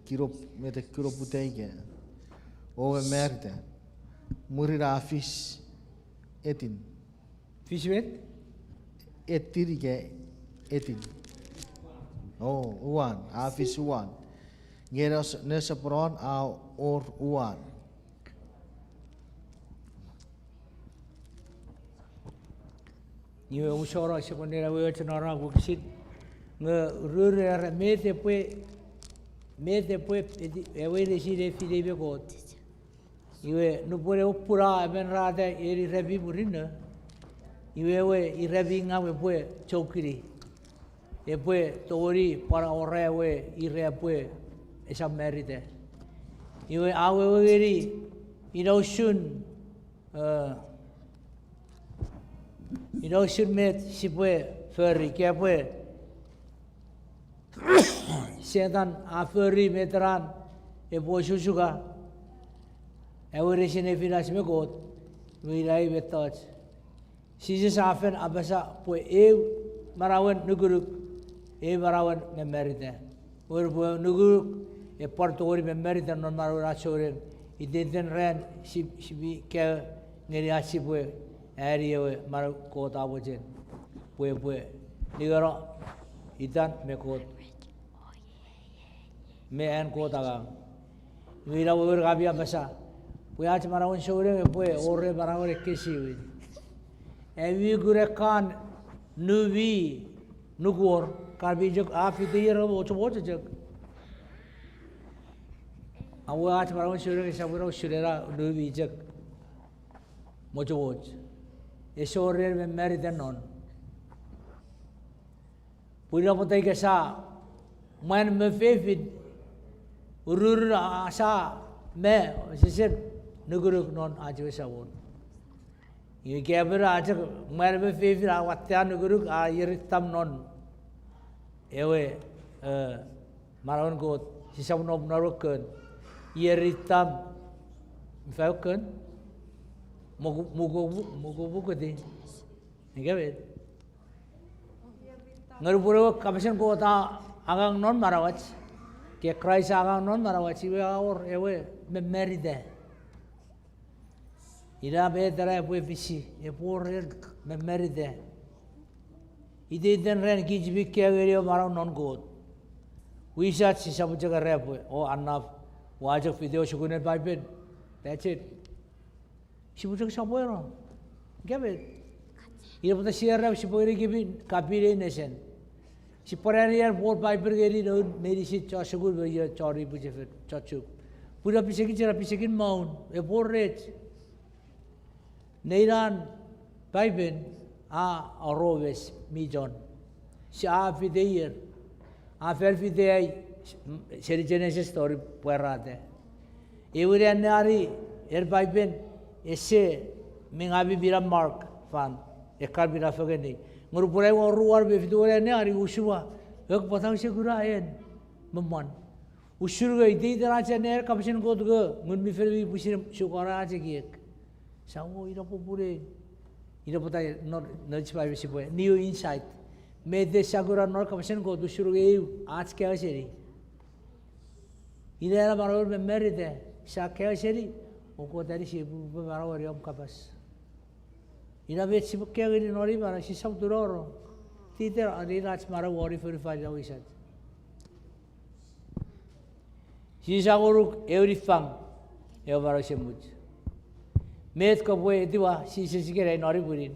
kiro mete kiro putege o merde. Murira fiss etin. Fiss wet? Etirige etin. Oh, uan, fiss uan. Ngeros nesa peron a or uan. Niwe usora sekondera we tenora buksit nge rure mete pwe ewe resi de fide be got. Iwe nupure upura ben rada eri rebi burina. Iwe we irebi ngawe pwe chokiri. Epwe tori para ore we ire pwe esa merite. Iwe awe weri inoshun inoshun met sipwe ferry kepwe sedan a ferry metran epo susuga ewe sine finas me got wirai betot Sises afen abasa pwe marawan nuguruk marawan memerite or pwe nuguruk partori memerite non marura choren identen ren sibi ke ngeri asi pwe area maru kota bojen pwe nigaro itan me kot me en kota ga wira wer gabi abasa pwe ach marawan choren pwe ore marawan kesi wi evi gurekan nuvi nugor karbi jok afi tiyero ocho jok awa ach marawan choren saburo shurera nuvi jok mocho esore me merite non pura potai ke sa man me fefid urur asa me sisen nuguruk non ajo sabon ये कैबर आज मैंने भी फेफिर आवात्यान गुरुक आ ये रितम नॉन एवे मारावन को सिसाव नॉब नरोकन ये रितम फाउकन मुगो बुकती क्या बेट नरुपुरो कमिशन को था आगांग नॉन मारावाच के क्राइस आगांग नॉन मारावाच ये और एवे में मेरिदे Ira bedra epwe fisi epor me meride. Ide den ren kijbi kya geriyo marau non god. Wisat si sabu jaga repwe o annaf wajak video shukunet biped. That's it. Sibu jaga sabu ero. Kya bet? Ira pata share rap sibu eri kibi kapire nesen. Si porarian bor Bible geri no medicine cha sugur be chori buje fet chachu. Pura pisekin maun e bor ret. Neiran Bible a roves mi John. Si a fideir a fel fidei seri Genesis story puerate. Eurian nari Bible esse mengabi bira Mark fan ekar bira fageni. Ngurupurai waruar be fidore ne ari usua ek patang segura en memon usur ga ide daraja ne kapsen god ga ngun mi ferbi pusir sukara aja giek sawo ira popure ira potai not chpai besi boy new insight me de sagura nor kapsen god usur ga eu आज क्या सेरी ira बारोर में मेरे दे सा क्या सेरी उनको dari si बारोर yom kapas ina vet si kaya gini nori bara si sam turoro titer ari rach mara wari for five isat si sagoruk every fang eu bara semut met ko boy diwa si kere nori burin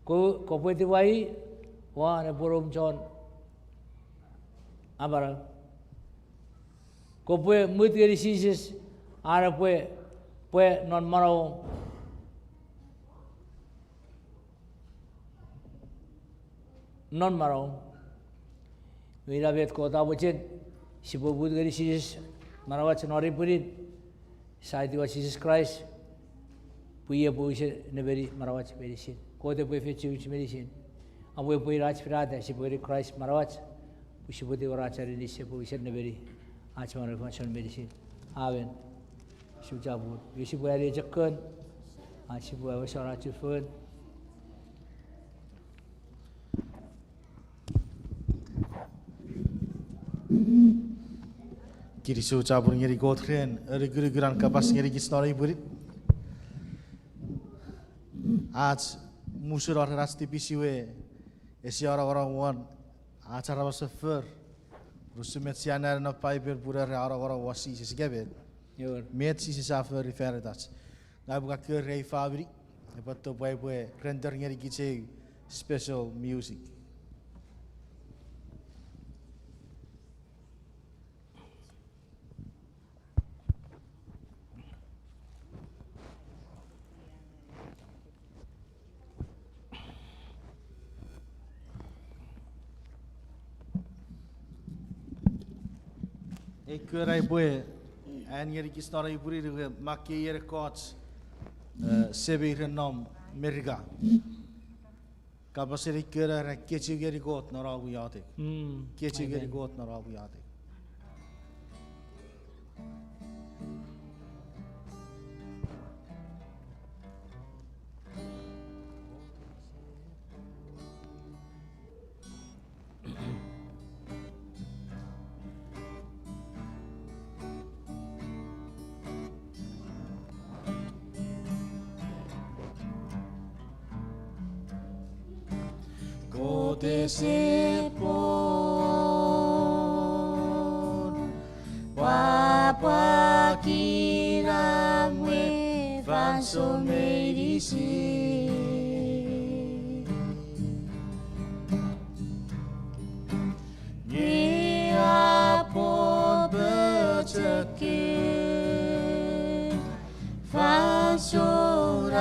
ko boy diwai wa ne borom John abara ko boy mut geri Sises ara boy non maro non marau. Mira vet kota bocet si bobud gari Sises marawat nori purit saiti wa Jesus Christ puye puise neveri marawat medicine kote puye fechi medicine abu puye rach firada si puye Christ marawat pusi puye orachari nisse puise neveri ach marawat medicine aven sujabu yusi puye ari jakkan achi puye wasarachu fun Kiri sucapur ngeri godren, guru-guran kapas ngeri kisnori burit. आज मुसुर रास्ते पिसिवे ऐसे orang wan acara wasfer rusumet sianar na piper pura orang wasi sesigabet met sisi safer riferitas ngabu ka rei fabri epato boy render ngeri kice special music. Kurai boy, en yeri kisnara iburi ruge makke yeri kots sebe renom merga. Kapaseri kurai kechi yeri got narabu yate. Kechi yeri got narabu yate. Kosapw Papa kiramwe fansoun medicine Ni apon bercekin fansoun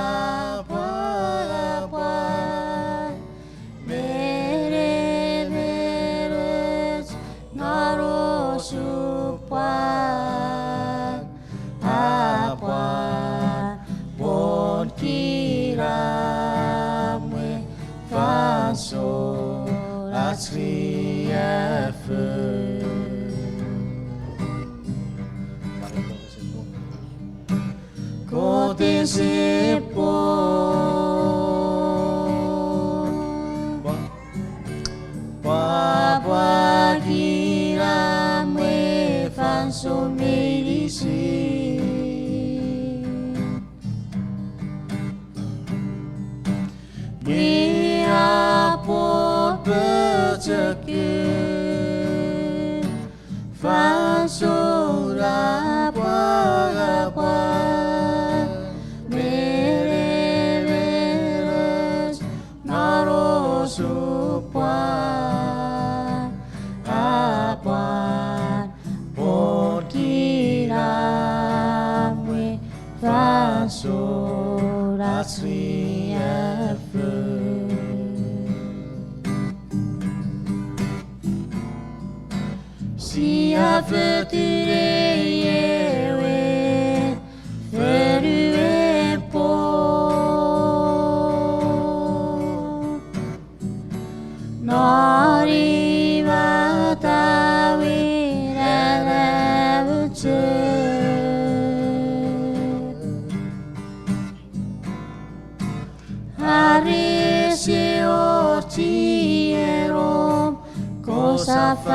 Papa kiramwe fansoun medicine Ni apon bercekin fansoun Sia ewe feru epo Nari watawi raravuche Hari sioti erom Kosapw